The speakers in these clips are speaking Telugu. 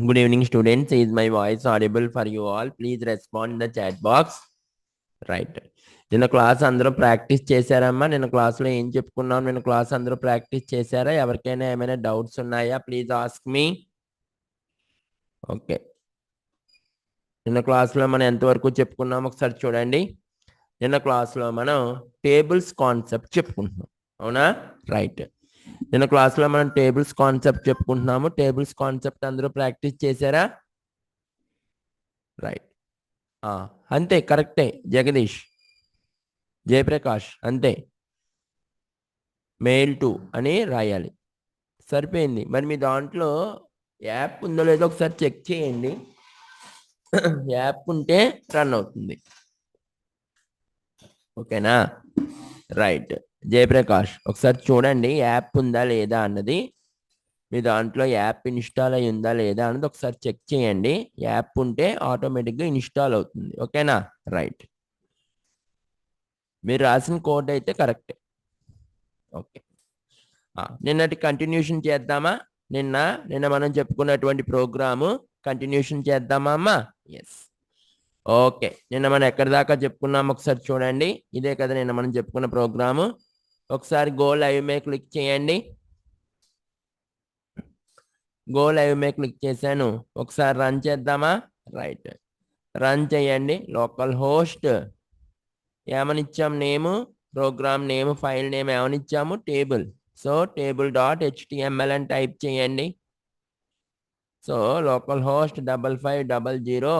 Good evening, students. Is my voice audible for you all? Please respond in the chat box. Right. నిన్న క్లాస్ అందరూ ప్రాక్టీస్ చేశారమ్మా. నిన్న క్లాస్లో ఏం చెప్పుకున్నాం? నిన్న క్లాస్ అందరూ ప్రాక్టీస్ చేశారా? ఎవరికైనా ఏమైనా డౌట్స్ ఉన్నాయా? Please ask me. ఓకే. నిన్న క్లాస్లో మనం ఎంతవరకు చెప్పుకున్నాం ఒకసారి చూడండి. నిన్న క్లాస్లో మనం టేబుల్స్ కాన్సెప్ట్ చెప్పుకుంటున్నాం, అవునా? రైట్. నిన్న క్లాస్లో మనం టేబుల్స్ కాన్సెప్ట్ చెప్పుకుంటున్నాము. టేబుల్స్ కాన్సెప్ట్ అందరూ ప్రాక్టీస్ చేశారా? రైట్. అంతే, కరెక్టే జగదీష్, జయప్రకాష్, అంతే. మెయిల్ టు అని రాయాలి, సరిపోయింది. మరి మీ దాంట్లో యాప్ ఉందో లేదో ఒకసారి చెక్ చేయండి. యాప్ ఉంటే రన్ అవుతుంది, ఓకేనా? రైట్. జయప్రకాష్, ఒకసారి చూడండి యాప్ ఉందా లేదా అన్నది. మీ దాంట్లో యాప్ ఇన్స్టాల్ అయి ఉందా లేదా అన్నది ఒకసారి చెక్ చేయండి. యాప్ ఉంటే ఆటోమేటిక్గా ఇన్స్టాల్ అవుతుంది, ఓకేనా? రైట్. మీరు రాసిన కోడ్ అయితే కరెక్టే. ఓకే. నిన్నటి కంటిన్యూషన్ చేద్దామా? నిన్న మనం చెప్పుకున్నటువంటి ప్రోగ్రాము కంటిన్యూషన్ చేద్దామా అమ్మా? ఎస్. ఓకే. నిన్న మనం ఎక్కడి దాకా చెప్పుకున్నాము ఒకసారి చూడండి. ఇదే కదా నిన్న మనం చెప్పుకున్న ప్రోగ్రాము. ఒకసారి గో లైవ్ మీద క్లిక్ చేయండి. గో లైవ్ మీద క్లిక్ చేశాను. ఒకసారి రన్ చేద్దామా? రైట్. రన్ చేయండి. లోకల్ హోస్ట్ ఏమని ఇచ్చాము? నేము, ప్రోగ్రామ్ నేమ్, ఫైల్ నేమ్ ఏమని ఇచ్చాము? టేబుల్. సో table.html అని టైప్ చేయండి. సో లోకల్ హోస్ట్ 5500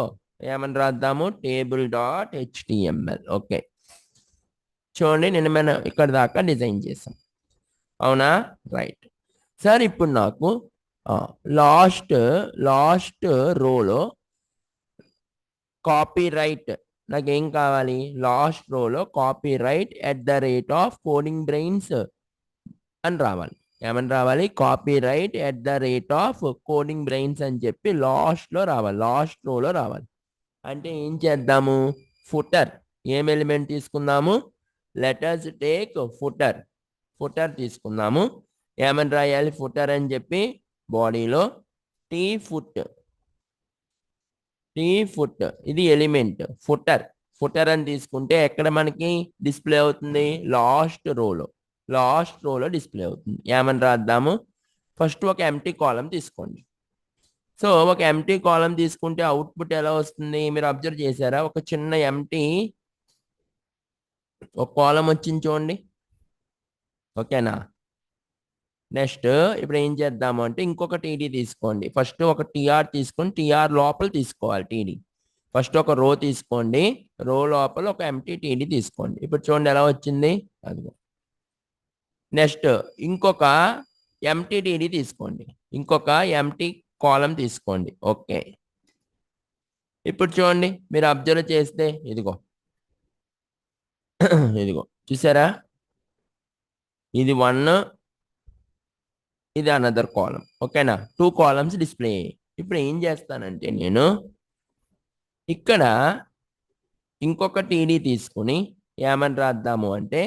ఏమని రాద్దాము? table.html. ఓకే. చూడండి, నిన్న మనం ఇక్కడ దాకా డిజైన్ చేసాం, అవునా? రైట్. సార్ ఇప్పుడు నాకు లాస్ట్ రోలో కాపీ రైట్ నాకేం కావాలి? లాస్ట్ రోలో కాపీ రైట్ @కోడింగ్ బ్రెయిన్స్ అని రావాలి. ఏమని రావాలి? కాపీ రైట్ @కోడింగ్ బ్రెయిన్స్ అని చెప్పి లాస్ట్లో రావాలి, లాస్ట్ రోలో రావాలి. అంటే ఏం చేద్దాము? ఫుటర్, ఏం ఎలిమెంట్ తీసుకుందాము? లెటర్స్ టేక్ ఫుటర్ తీసుకుందాము. ఏమని రాయాలి? ఫుటర్ అని చెప్పి బాడీలో టీ ఫుట్ ఇది ఎలిమెంట్ ఫుటర్ అని తీసుకుంటే ఎక్కడ మనకి డిస్ప్లే అవుతుంది? లాస్ట్ రోలో డిస్ప్లే అవుతుంది. ఏమని రాద్దాము? ఫస్ట్ ఒక ఎంప్టీ కాలం తీసుకోండి. సో ఒక ఎంప్టీ కాలం తీసుకుంటే అవుట్పుట్ ఎలా వస్తుంది? మీరు అబ్జర్వ్ చేశారా? ఒక చిన్న ఎంప్టీ ఒక కాలం వచ్చింది చూడండి, ఓకేనా? నెక్స్ట్ ఇప్పుడు ఏం చేద్దాము అంటే ఇంకొక టీడీ తీసుకోండి. ఫస్ట్ ఒక టీఆర్ తీసుకొని టీఆర్ లోపల తీసుకోవాలి టీడీ. ఫస్ట్ ఒక రో తీసుకోండి, రో లోపల ఒక ఎంటీ టీడీ తీసుకోండి. ఇప్పుడు చూడండి ఎలా వచ్చింది, అదిగో. నెక్స్ట్ ఇంకొక ఎంటీ టీడీ తీసుకోండి, ఇంకొక ఎంటీ కాలం తీసుకోండి. ఓకే. ఇప్పుడు చూడండి, మీరు అబ్జర్వ్ చేస్తే ఇదిగో ఇదిగో చూసారా? ఇది 1, ఇది అనదర్ కాలం, ఓకేనా? 2 కాలమ్స్ డిస్ప్లే. ఇప్పుడు ఏం చేస్తానంటే నేను ఇక్కడ ఇంకొక టీడీ తీసుకుని ఏమని రాద్దాము అంటే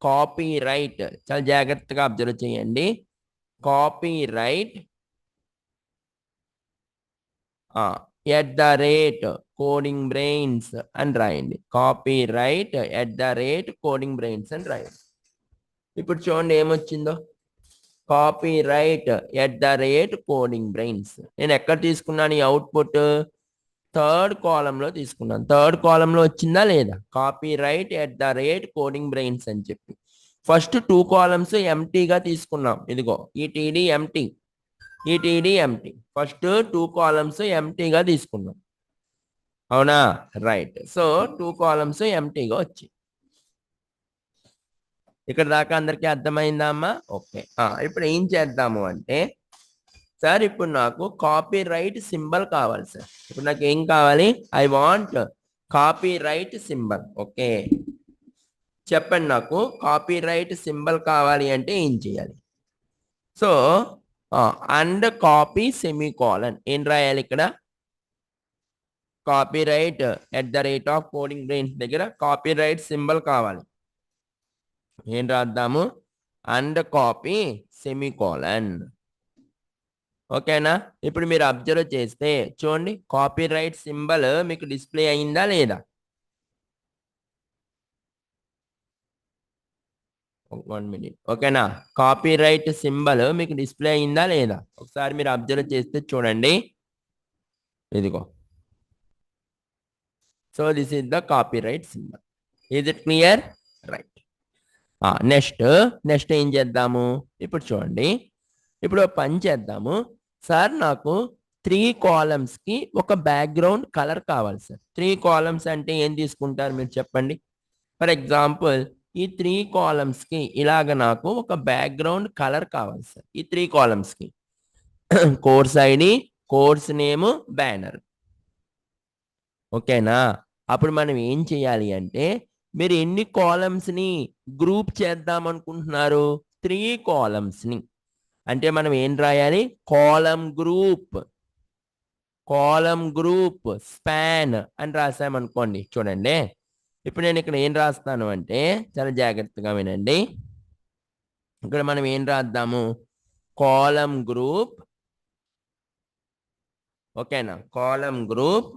కాపీ రైట్, చాలా జాగ్రత్తగా అబ్జర్వ్ చేయండి. కాపీ రైట్ కోడింగ్ బ్రెయిన్స్ అని రాయండి. కాపీ రైట్ కోడింగ్ బ్రెయిన్స్ అని రాయండి. ఇప్పుడు చూడండి ఏమొచ్చిందో, కాపీ రైట్ కోడింగ్ బ్రెయిన్స్. నేను ఎక్కడ తీసుకున్నాను ఈ అవుట్పుట్? థర్డ్ కాలంలో తీసుకున్నాను. థర్డ్ కాలంలో వచ్చిందా లేదా? కాపీ రైట్ కోడింగ్ బ్రెయిన్స్ అని చెప్పి ఫస్ట్ 2 కాలమ్స్ ఎంటీగా తీసుకున్నాం. ఇదిగో ఈ టీడీ ఎంటీ, ఈ టీడీ ఎంటీ. ఫస్ట్ 2 కాలమ్స్ ఎంటీగా తీసుకున్నాం, అవునా? రైట్. సో 2 కాలమ్స్ ఎంటీగా వచ్చి ఇక్కడ దాకా అందరికీ అర్థమైందా అమ్మా? ఓకే. ఇప్పుడు ఏం చేద్దాము అంటే సార్ ఇప్పుడు నాకు కాపీ రైట్ సింబల్ కావాలి సార్. ఇప్పుడు నాకు ఏం కావాలి? I want copy right symbol. Okay, చెప్పండి. నాకు కాపీ రైట్ సింబల్ కావాలి అంటే ఏం చేయాలి? సో అండ్ కాపీ సెమీకోలన్ ఏం రాయాలి ఇక్కడ? కాపీ రైట్ కోడింగ్ బ్రెయిన్స్ దగ్గర కాపీ రైట్ సింబల్ కావాలి. ఏం రాద్దాము? And copy semicolon. ఓకేనా? ఇప్పుడు మీరు అబ్జర్వ్ చేస్తే చూడండి, కాపీ రైట్ సింబల్ మీకు డిస్ప్లే అయిందా లేదా? 1 మినిట్. ఓకేనా? కాపీ రైట్ సింబల్ మీకు డిస్ప్లే అయిందా లేదా? ఒకసారి మీరు అబ్జర్వ్ చేస్తే చూడండి. ఇదిగో. So this is the copy right symbol. Is it clear? Right. Next ఏం చేద్దాము? ఇప్పుడు చూడండి, ఇప్పుడు పని చేద్దాము. సార్ నాకు 3 కాలమ్స్కి ఒక బ్యాక్గ్రౌండ్ కలర్ కావాలి సార్. 3 కాలమ్స్ అంటే ఏం తీసుకుంటారు మీరు చెప్పండి? ఫర్ ఎగ్జాంపుల్ ఈ 3 కాలమ్స్కి ఇలాగ నాకు ఒక బ్యాక్గ్రౌండ్ కలర్ కావాలి సార్. ఈ 3 కాలమ్స్కి course ID, course name, banner. ఓకేనా? అప్పుడు మనం ఏం చేయాలి అంటే, మీరు ఎన్ని కాలమ్స్ని గ్రూప్ చేద్దాం అనుకుంటున్నారు? 3 కాలమ్స్ని. అంటే మనం ఏం రాయాలి? కాలం గ్రూప్ స్పాన్ అని రాసామనుకోండి. చూడండి, ఇప్పుడు నేను ఇక్కడ ఏం రాస్తాను అంటే, చాలా జాగ్రత్తగా వినండి. ఇక్కడ మనం ఏం రాద్దాము? Column group. ఓకేనా? Column group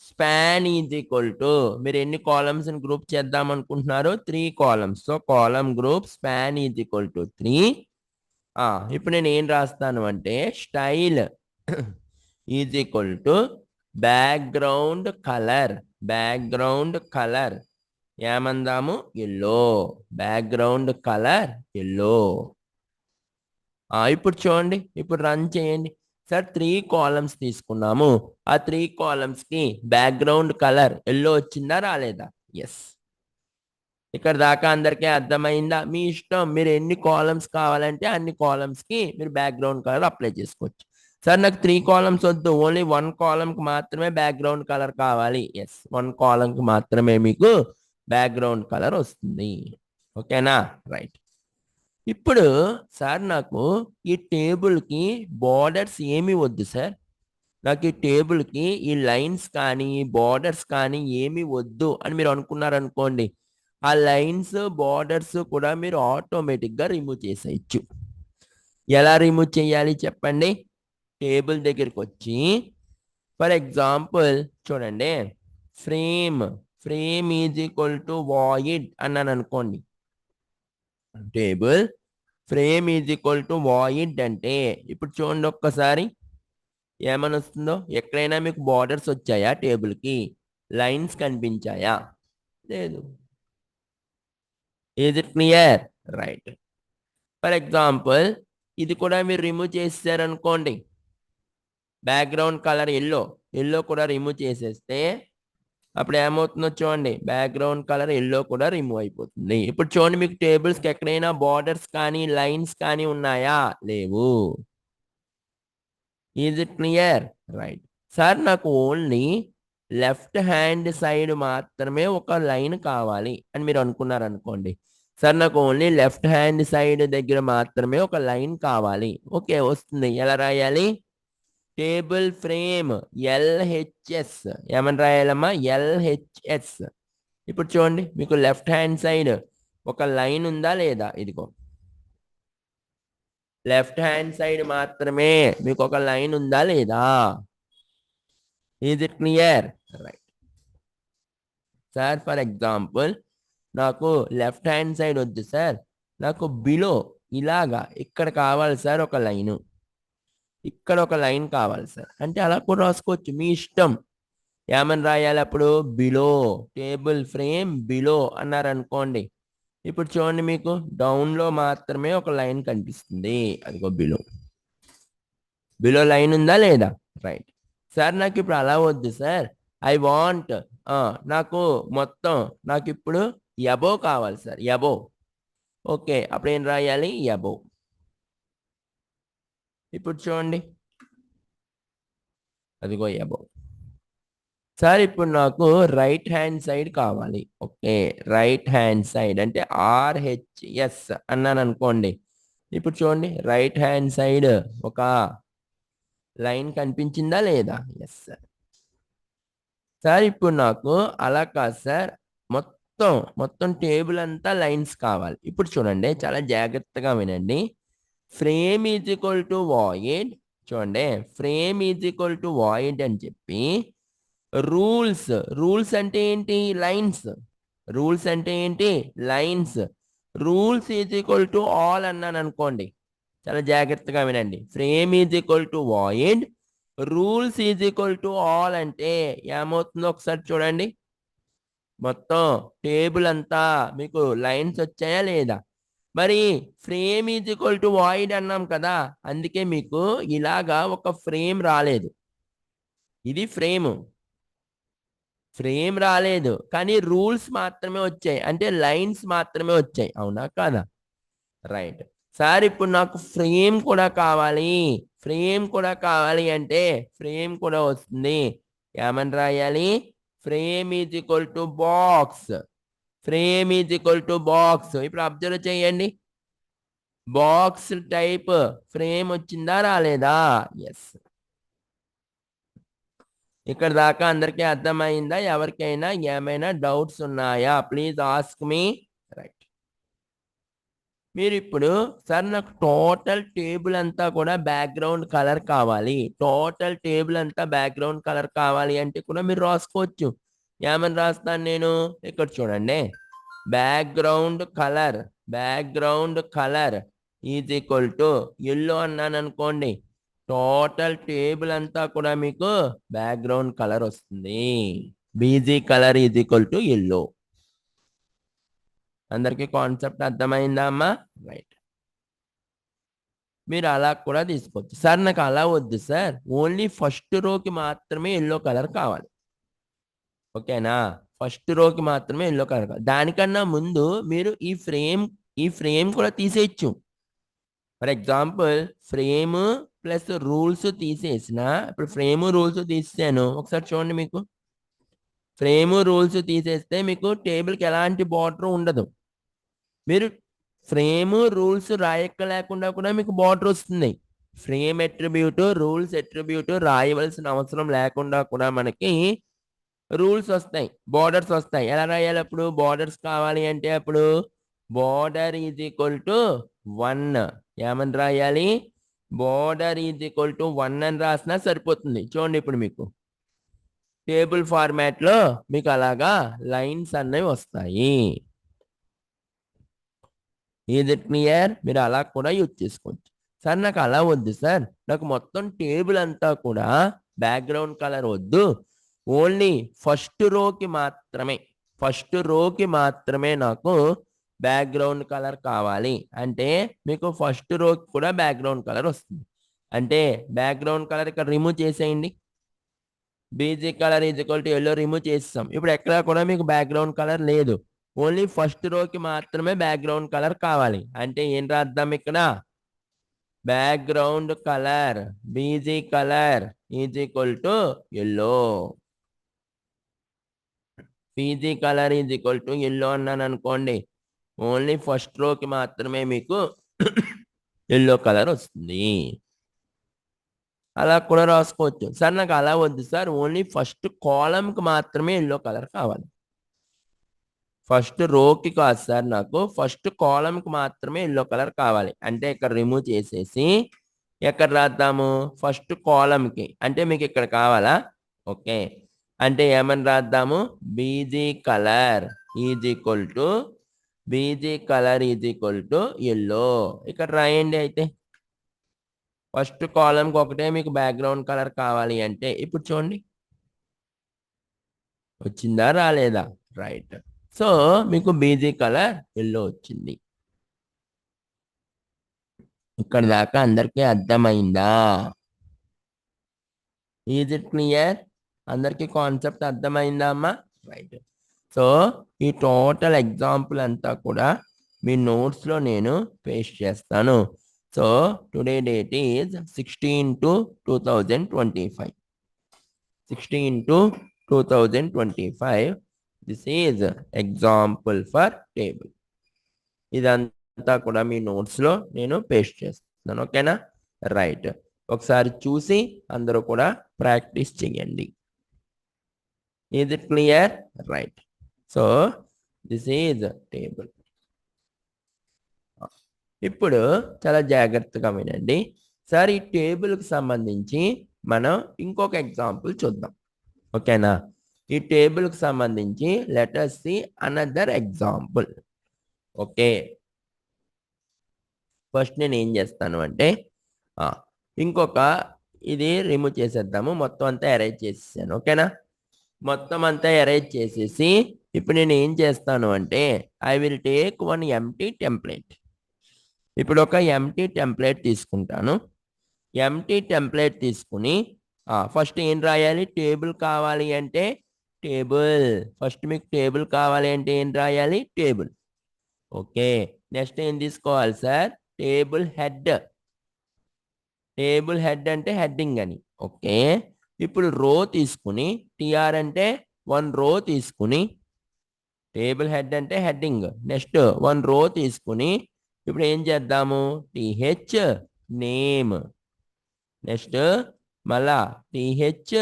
span is equal to, మీరు ఎన్ని కాలమ్స్ గ్రూప్ చేద్దాం అనుకుంటున్నారు? 3 columns. So column group span is equal to 3. ఇప్పుడు నేను ఏం రాస్తాను అంటే, style is equal to background colour ఏమందాము? ఎల్లో. Background colour yellow. ఇప్పుడు చూడండి, ఇప్పుడు రన్ చేయండి. సార్ 3 కాలమ్స్ తీసుకున్నాము. ఆ 3 కాలమ్స్కి బ్యాక్గ్రౌండ్ కలర్ ఎల్లో వచ్చిందా రాలేదా? ఎస్. ఇక్కడ దాకా అందరికీ అర్థమైందా? మీ ఇష్టం, మీరు ఎన్ని కాలమ్స్ కావాలంటే అన్ని కాలమ్స్కి మీరు బ్యాక్గ్రౌండ్ కలర్ అప్లై చేసుకోవచ్చు. సార్ నాకు 3 కాలమ్స్ వద్దు, ఓన్లీ 1 కాలమ్కి మాత్రమే బ్యాక్గ్రౌండ్ కలర్ కావాలి. ఎస్, 1 కాలమ్కి మాత్రమే మీకు బ్యాక్గ్రౌండ్ కలర్ వస్తుంది. ఓకేనా? రైట్. ఇప్పుడు సార్ నాకు ఈ టేబుల్కి బార్డర్స్ ఏమి వద్దు సార్. నాకు ఈ టేబుల్కి ఈ లైన్స్ కానీ బార్డర్స్ కానీ ఏమి వద్దు అని మీరు అనుకున్నారనుకోండి, ఆ లైన్స్ బార్డర్స్ కూడా మీరు ఆటోమేటిక్గా రిమూవ్ చేసేయచ్చు. ఎలా రిమూవ్ చేయాలి చెప్పండి? టేబుల్ దగ్గరికి వచ్చి, ఫర్ ఎగ్జాంపుల్ చూడండి, frame is equal to void అన్నాను అనుకోండి. Table frame is equal to void అంటే ఇప్పుడు చూడండి ఒక్కసారి ఏమని వస్తుందో. ఎక్కడైనా మీకు బార్డర్స్ వచ్చాయా? టేబుల్కి లైన్స్ కనిపించాయా? లేదు. Is it clear? Right. For example ఇది కూడా మీరు రిమూవ్ చేసేసారనుకోండి, బ్యాక్గ్రౌండ్ కలర్ ఎల్లో కూడా రిమూవ్ చేసేస్తే అప్పుడు ఏమవుతుందో చూడండి, బ్యాక్గ్రౌండ్ కలర్ ఎల్లో కూడా రిమూవ్ అయిపోతుంది. ఇప్పుడు చూడండి, మీకు టేబుల్స్కి ఎక్కడైనా బార్డర్స్ కానీ లైన్స్ కానీ ఉన్నాయా? లేవు. Is it clear? Right. Sir నాకు ఓన్లీ లెఫ్ట్ హ్యాండ్ సైడ్ మాత్రమే ఒక లైన్ కావాలి అని మీరు అనుకున్నారనుకోండి. సార్ నాకు ఓన్లీ లెఫ్ట్ హ్యాండ్ సైడ్ దగ్గర మాత్రమే ఒక లైన్ కావాలి. ఓకే, వస్తుంది. ఎలా రాయాలి? Table frame LHS. ఏమని రాయాలమ్మా? ఎల్హెచ్ఎస్. ఇప్పుడు చూడండి, మీకు లెఫ్ట్ హ్యాండ్ సైడ్ ఒక లైన్ ఉందా లేదా? ఇదిగో లెఫ్ట్ హ్యాండ్ సైడ్ మాత్రమే మీకు ఒక లైన్ ఉందా లేదా? Is it clear? Right. Sir for example నాకు లెఫ్ట్ హ్యాండ్ సైడ్ వద్దు సార్, నాకు బిలో ఇలాగా ఇక్కడ కావాలి సార్ ఒక లైను, ఇక్కడ ఒక లైన్ కావాలి సార్ అంటే అలా కూడా రాసుకోవచ్చు, మీ ఇష్టం. ఏమని రాయాలి అప్పుడు? బిలో, టేబుల్ ఫ్రేమ్ బిలో అన్నారనుకోండి. ఇప్పుడు చూడండి, మీకు డౌన్లో మాత్రమే ఒక లైన్ కనిపిస్తుంది. అదిగో బిలో లైన్ ఉందా లేదా? రైట్. సార్ నాకు ఇప్పుడు అలా వద్దు సార్, ఐ వాంట్ నాకు మొత్తం నాకు ఇప్పుడు ఎబో కావాలి సార్, ఎబో. ఓకే, అప్పుడు ఏం రాయాలి? ఎబో. ఇప్పుడు చూడండి, అదిగో ఎబో. సార్ ఇప్పుడు నాకు రైట్ హ్యాండ్ సైడ్ కావాలి. ఓకే, రైట్ హ్యాండ్ సైడ్ అంటే ఆర్హెచ్ఎస్ అన్నాను అనుకోండి. ఇప్పుడు చూడండి, రైట్ హ్యాండ్ సైడ్ ఒక లైన్ కనిపించిందా లేదా? Yes sir. సార్ ఇప్పుడు నాకు అలా కాదు సార్, మొత్తం టేబుల్ అంతా లైన్స్ కావాలి. ఇప్పుడు చూడండి, చాలా జాగ్రత్తగా వినండి. Frame is equal to void, చూడండి, frame is equal to void అని చెప్పి రూల్స్ అంటే ఏంటి? లైన్స్. రూల్స్ అంటే ఏంటి? Lines. Rules is equal to all అన్నాను అనుకోండి, చాలా జాగ్రత్తగా వినండి. Frame is equal to void, rules is equal to all అంటే ఏమవుతుందో ఒకసారి చూడండి. మొత్తం టేబుల్ అంతా మీకు లైన్స్ వచ్చాయా లేదా? మరి frame is equal to void అన్నాం కదా, అందుకే మీకు ఇలాగా ఒక ఫ్రేమ్ రాలేదు. ఇది ఫ్రేమ్ రాలేదు, కానీ రూల్స్ మాత్రమే వచ్చాయి, అంటే లైన్స్ మాత్రమే వచ్చాయి. అవునా కాదా? రైట్. సార్ ఇప్పుడు నాకు ఫ్రేమ్ కూడా కావాలి. ఫ్రేమ్ కూడా కావాలి అంటే ఫ్రేమ్ కూడా వస్తుంది. ఏమని రాయాలి? Frame is equal to box. Frame is equal to box. ఇప్పుడు అబ్జర్వ్ చేయండి, బాక్స్ టైప్ ఫ్రేమ్ వచ్చిందా రాలేదా? ఎస్. ఇక్కడ దాకా అందరికీ అర్థమైందా? ఎవరికైనా ఏమైనా డౌట్స్ ఉన్నాయా? Please ask me. రైట్. మీరు ఇప్పుడు సార్ నాకు టోటల్ టేబుల్ అంతా కూడా బ్యాక్గ్రౌండ్ కలర్ కావాలి, టోటల్ టేబుల్ అంతా బ్యాక్గ్రౌండ్ కలర్ కావాలి అంటే కూడా మీరు రాసుకోవచ్చు. ఏమని రాస్తాను నేను? ఇక్కడ చూడండి, background colour is equal to yellow అన్నాను అనుకోండి, టోటల్ టేబుల్ అంతా కూడా మీకు బ్యాక్గ్రౌండ్ కలర్ వస్తుంది. BG colour is equal to yellow. అందరికీ కాన్సెప్ట్ అర్థమైందా అమ్మా? రైట్. మీరు అలా కూడా తీసుకోవచ్చు. సార్ నాకు అలా వద్దు సార్, ఓన్లీ ఫస్ట్ రోకి మాత్రమే ఎల్లో కలర్ కావాలి. ఓకేనా? ఫస్ట్ రోకి మాత్రమే ఎల్లో కలర్ కావాలి. దానికన్నా ముందు మీరు ఈ ఫ్రేమ్ కూడా తీసేయచ్చు. For example frame plus rules తీసేసిన, ఇప్పుడు ఫ్రేమ్ రూల్స్ తీసాను, ఒకసారి చూడండి. మీకు ఫ్రేమ్ రూల్స్ తీసేస్తే మీకు టేబుల్కి ఎలాంటి బార్డర్ ఉండదు. మీరు ఫ్రేమ్ రూల్స్ రాయక్కలేకుండా కూడా మీకు బార్డర్ వస్తుంది. ఫ్రేమ్ అట్రిబ్యూట్, రూల్స్ అట్రిబ్యూట్ రాయవలసిన అవసరం లేకుండా కూడా మనకి రూల్స్ వస్తాయి, బార్డర్స్ వస్తాయి. ఎలా రాయాలి అప్పుడు? బార్డర్స్ కావాలి అంటే అప్పుడు బార్డర్ ఈజ్ ఈక్వల్ టు 1. ఏమని రాయాలి? బార్డర్ ఈజ్ ఈక్వల్ టు 1 అని రాసినా సరిపోతుంది. చూడండి, ఇప్పుడు మీకు టేబుల్ ఫార్మాట్ లో మీకు అలాగా లైన్స్ అన్నవి వస్తాయి. Is it clear? మీరు అలా కూడా యూజ్ చేసుకోవచ్చు. సార్ నాకు అలా వద్దు సార్, నాకు మొత్తం టేబుల్ అంతా కూడా బ్యాక్గ్రౌండ్ కలర్ వద్దు, ఓన్లీ ఫస్ట్ రోకి మాత్రమే నాకు బ్యాక్గ్రౌండ్ కలర్ కావాలి అంటే మీకు ఫస్ట్ రోకి కూడా బ్యాక్గ్రౌండ్ కలర్ వస్తుంది. అంటే బ్యాక్గ్రౌండ్ కలర్ ఇక్కడ రిమూవ్ చేసేయండి. BG colour is equal to yellow remove చేస్తాం. ఇప్పుడు ఎక్కడ కూడా మీకు బ్యాక్గ్రౌండ్ కలర్ లేదు, ఓన్లీ ఫస్ట్ రోకి మాత్రమే బ్యాక్గ్రౌండ్ కలర్ కావాలి. అంటే ఏం రాద్దాం ఇక్కడ? Background colour BG colour is equal to yellow. BG colour is equal to yellow అన్నాను అనుకోండి, ఓన్లీ ఫస్ట్ రోకి మాత్రమే మీకు ఎల్లో కలర్ వస్తుంది. అలా కూడా రాసుకోవచ్చు. సార్ నాకు అలా వద్దు సార్, ఓన్లీ ఫస్ట్ కాలంకి మాత్రమే ఎల్లో కలర్ కావాలి. ఫస్ట్ రోకి కాదు సార్, నాకు ఫస్ట్ కాలంకి మాత్రమే ఎల్లో కలర్ కావాలి అంటే ఇక్కడ రిమూవ్ చేసేసి ఎక్కడ రాద్దాము? ఫస్ట్ కాలంకి. అంటే మీకు ఇక్కడ కావాలా? ఓకే, అంటే ఏమని రాద్దాము? BG colour is equal to yellow. ఇక్కడ రాయండి. అయితే ఫస్ట్ కాలంకి ఒకటే మీకు బ్యాక్గ్రౌండ్ కలర్ కావాలి అంటే ఇప్పుడు చూడండి, వచ్చిందా రాలేదా? రైట్. సో మీకు బీజీ కలర్ ఎల్లో వచ్చింది. ఇక్కడ దాకా అందరికీ అర్థమైందా? Is it clear? అందరికీ కాన్సెప్ట్ అర్థమైందా అమ్మా? రైట్. సో ఈ టోటల్ ఎగ్జాంపుల్ అంతా కూడా మీ నోట్స్లో నేను పేస్ట్ చేస్తాను. So today date is 16/2/2025. 16/2/2025. This is example for table. ఇదంతా కూడా మీ నోట్స్లో నేను పేస్ట్ చేస్తున్నాను. ఓకేనా? రైట్. ఒకసారి చూసి అందరూ కూడా ప్రాక్టీస్ చేయండి. Is it clear? Right. So this is table. ఇప్పుడు చాలా జాగ్రత్తగా వినండి. సార్ ఈ టేబుల్కి సంబంధించి మనం ఇంకొక ఎగ్జాంపుల్ చూద్దాం. ఓకేనా? ఈ టేబుల్కి సంబంధించి let us see another example. Okay, first నేను ఏం చేస్తాను అంటే ఇంకొక ఇది రిమూవ్ చేసేద్దాము. మొత్తం అంతా అరేంజ్ చేసేసాను. ఓకేనా? మొత్తం అంతా అరేంజ్ చేసేసి ఇప్పుడు నేను ఏం చేస్తాను అంటే I will take one empty template. ఇప్పుడు ఒక ఎంటీ టెంప్లెట్ తీసుకుంటాను. ఎంటీ టెంప్లెట్ తీసుకుని ఫస్ట్ ఏం రాయాలి? టేబుల్ కావాలి అంటే టేబుల్. ఫస్ట్ మీకు టేబుల్ కావాలి అంటే ఏం రాయాలి? టేబుల్. ఓకే, నెక్స్ట్ ఏం తీసుకోవాలి sir? Table head. Table head అంటే హెడ్డింగ్ అని. ఓకే, ఇప్పుడు రో తీసుకుని టిఆర్ అంటే వన్ రో తీసుకుని, టేబుల్ హెడ్ అంటే హెడ్డింగ్, నెక్స్ట్ వన్ రో తీసుకుని ఇప్పుడు ఏం చేద్దాము? టిహెచ్ నేమ్, నెక్స్ట్ మళ్ళా టిహెచ్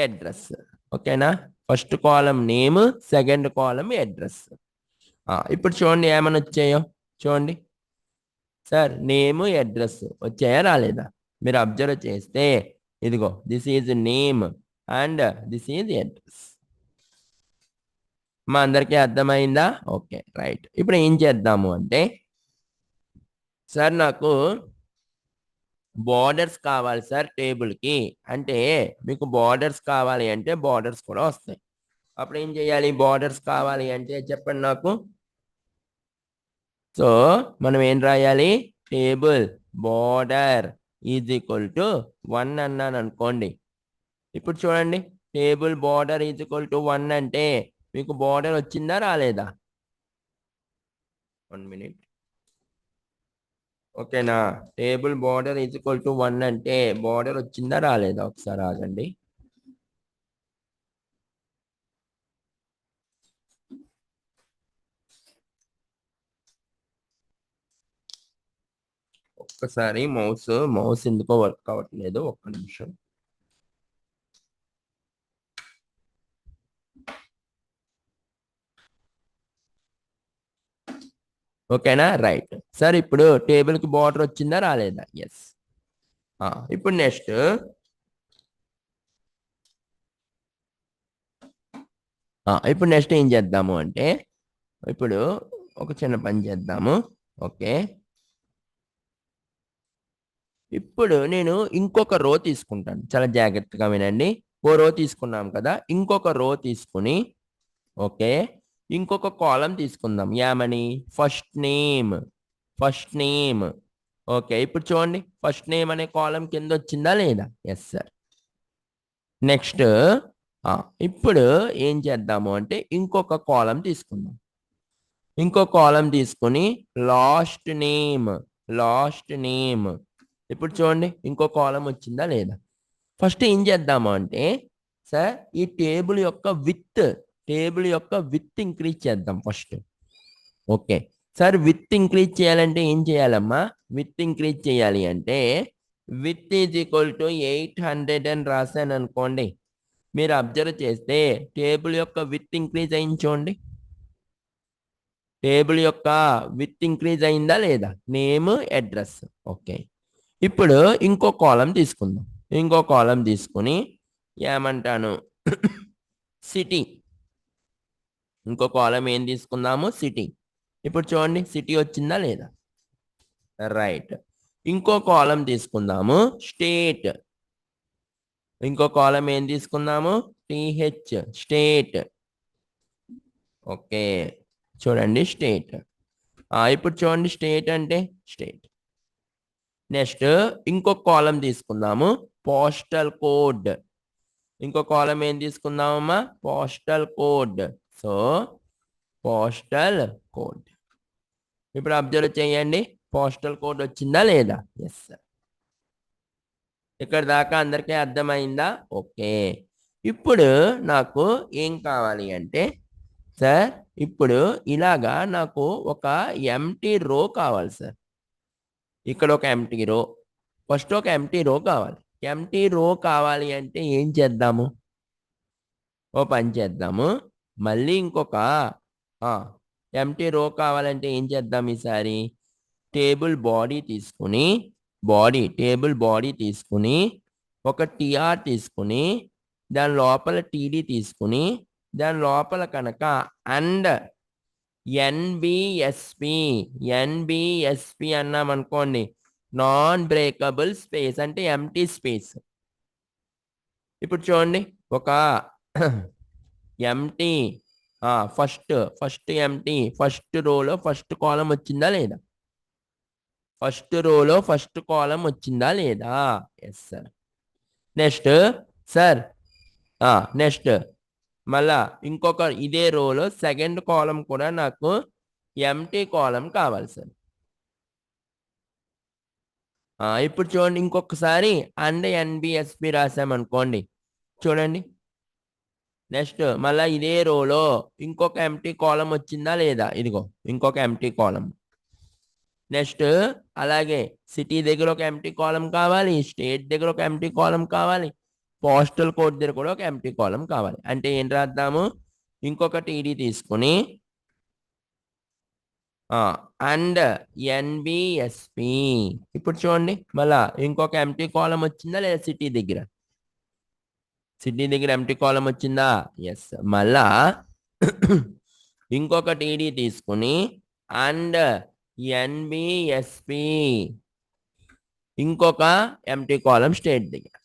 అడ్రస్. ఓకేనా? ఫస్ట్ కాలం నేమ్, సెకండ్ కాలం అడ్రస్. ఇప్పుడు చూడండి ఏమైనా వచ్చాయో చూడండి సార్. నేమ్ అడ్రస్ వచ్చాయా రాలేదా? మీరు అబ్జర్వ్ చేస్తే ఇదిగో this is name and this is address. మా అందరికీ అర్థమైందా? Okay, right. ఇప్పుడు ఏం చేద్దాము అంటే సార్ నాకు బార్డర్స్ కావాలి సార్ టేబుల్కి అంటే, మీకు బార్డర్స్ కావాలి అంటే బార్డర్స్ కూడా వస్తాయి. అప్పుడు ఏం చేయాలి? బార్డర్స్ కావాలి అంటే చెప్పండి నాకు. సో మనం ఏం రాయాలి? Table border is equal to 1 అన్నాను అనుకోండి. ఇప్పుడు చూడండి, table border is equal to 1 అంటే మీకు బార్డర్ వచ్చిందా రాలేదా? 1 minute. ఓకేనా? Table border is equal to 1 అంటే బార్డర్ వచ్చిందా రాలేదా? ఒకసారి ఆగండి. ఒక్కసారి మౌస్ ఎందుకో వర్క్ అవ్వట్లేదు. ఒక్క నిమిషం. ఓకేనా? రైట్. సార్ ఇప్పుడు టేబుల్ కి బార్డర్ వచ్చిందా రాలేదా? ఎస్. ఇప్పుడు నెక్స్ట్ ఏం చేద్దాము అంటే ఇప్పుడు ఒక చిన్న పని చేద్దాము. ఓకే, ఇప్పుడు నేను ఇంకొక రో తీసుకుంటాను. చాలా జాగ్రత్తగా వినండి. ఓ రో తీసుకున్నాం కదా, ఇంకొక రో తీసుకుని ఓకే ఇంకొక కాలం తీసుకుందాం. ఏమని? First name. First name. Okay, ఇప్పుడు చూడండి ఫస్ట్ నేమ్ అనే కాలం కింద వచ్చిందా లేదా? Yes sir. నెక్స్ట్ ఇప్పుడు ఏం చేద్దాము అంటే ఇంకొక కాలం తీసుకుందాం. ఇంకో కాలం తీసుకుని లాస్ట్ నేమ్. Last name. ఇప్పుడు చూడండి ఇంకో కాలం వచ్చిందా లేదా? ఫస్ట్ ఏం చేద్దాము అంటే సార్ ఈ టేబుల్ యొక్క విత్ ఇంక్రీజ్ చేద్దాం first. Okay sir, with increase చేయాలంటే ఏం చేయాలమ్మా? విత్ ఇంక్రీజ్ చేయాలి అంటే విత్ ఈజ్ ఈక్వల్ టు 800 అని రాశాను అనుకోండి. మీరు అబ్జర్వ్ చేస్తే టేబుల్ యొక్క విత్ ఇంక్రీజ్ అయింది చూడండి. టేబుల్ యొక్క విత్ ఇంక్రీజ్ అయిందా లేదా? Name address. ఓకే, ఇప్పుడు ఇంకో కాలం తీసుకుందాం. ఇంకో కాలం తీసుకుని ఏమంటాను? సిటీ. ఇంకో కాలం ఏం తీసుకుందాము? సిటీ. ఇప్పుడు చూడండి సిటీ వచ్చిందా లేదా? రైట్. ఇంకో కాలం తీసుకుందాము స్టేట్. ఇంకో కాలం ఏం తీసుకుందాము? T H state. ఓకే, చూడండి స్టేట్. ఇప్పుడు చూడండి స్టేట్ అంటే స్టేట్. నెక్స్ట్ ఇంకొక కాలం తీసుకుందాము పోస్టల్ కోడ్. ఇంకో కాలం ఏం తీసుకుందామమ్మా? Postal code. So postal code. ఇప్పుడు అబ్జర్వ్ చేయండి పోస్టల్ కోడ్ వచ్చిందా లేదా? Yes sir. ఇక్కడ దాకా అందరికీ అర్థమైందా? ఓకే, ఇప్పుడు నాకు ఏం కావాలి అంటే సార్ ఇప్పుడు ఇలాగా నాకు ఒక ఎంటీ రో కావాలి సార్. ఇక్కడ ఒక ఎంటీ రో, ఫస్ట్ ఒక ఎంటీ రో కావాలి. ఎంటీ రో కావాలి అంటే ఏం చేద్దాము? ఓ పని చేద్దాము. మళ్ళీ ఇంకొక ఎంటీ రో కావాలంటే ఏం చేద్దాం ఈసారి? టేబుల్ బాడీ తీసుకుని బాడీ టేబుల్ బాడీ తీసుకుని ఒక టిఆర్ తీసుకుని దాని లోపల టీడీ తీసుకుని దాని లోపల కనుక అండ్ ఎన్బిఎస్పి అన్నాం అనుకోండి, నాన్ బ్రేకబుల్ స్పేస్ అంటే ఎంటీ స్పేస్. ఇప్పుడు చూడండి ఒక ఎంటీ ఫస్ట్ ఎంటీ ఫస్ట్ రోలో ఫస్ట్ కాలం వచ్చిందా లేదా? ఫస్ట్ రోలో ఫస్ట్ కాలం వచ్చిందా లేదా? Yes sir. Next sir next మళ్ళా ఇంకొక ఇదే రోలో సెకండ్ కాలం కూడా నాకు ఎంటీ కాలం కావాలి సార్. ఇప్పుడు చూడండి ఇంకొకసారి అండ్ ఎన్బిఎస్పి రాసామనుకోండి, చూడండి నెక్స్ట్ మళ్ళా ఇదే రోలో ఇంకొక ఎంటీ కాలం వచ్చిందా లేదా? ఇదిగో ఇంకొక ఎంటీ కాలం. నెక్స్ట్ అలాగే సిటీ దగ్గర ఒక ఎంటీ కాలం కావాలి, స్టేట్ దగ్గర ఒక ఎంటీ కాలం కావాలి, పోస్టల్ కోడ్ దగ్గర కూడా ఒక ఎంటీ కాలం కావాలి. అంటే ఏం రాద్దాము, ఇంకొక టీడీ తీసుకుని అండ్ ఎన్బిఎస్పి. ఇప్పుడు చూడండి మళ్ళా ఇంకొక ఎంటీ కాలం వచ్చిందా లేదా? సిటీ దగ్గర ఎంటీ కాలం వచ్చిందా? ఎస్. మళ్ళా ఇంకొక టీడీ తీసుకుని అండ్ ఎన్బిఎస్పి ఇంకొక ఎంటీ కాలం స్టేట్ దగ్గర.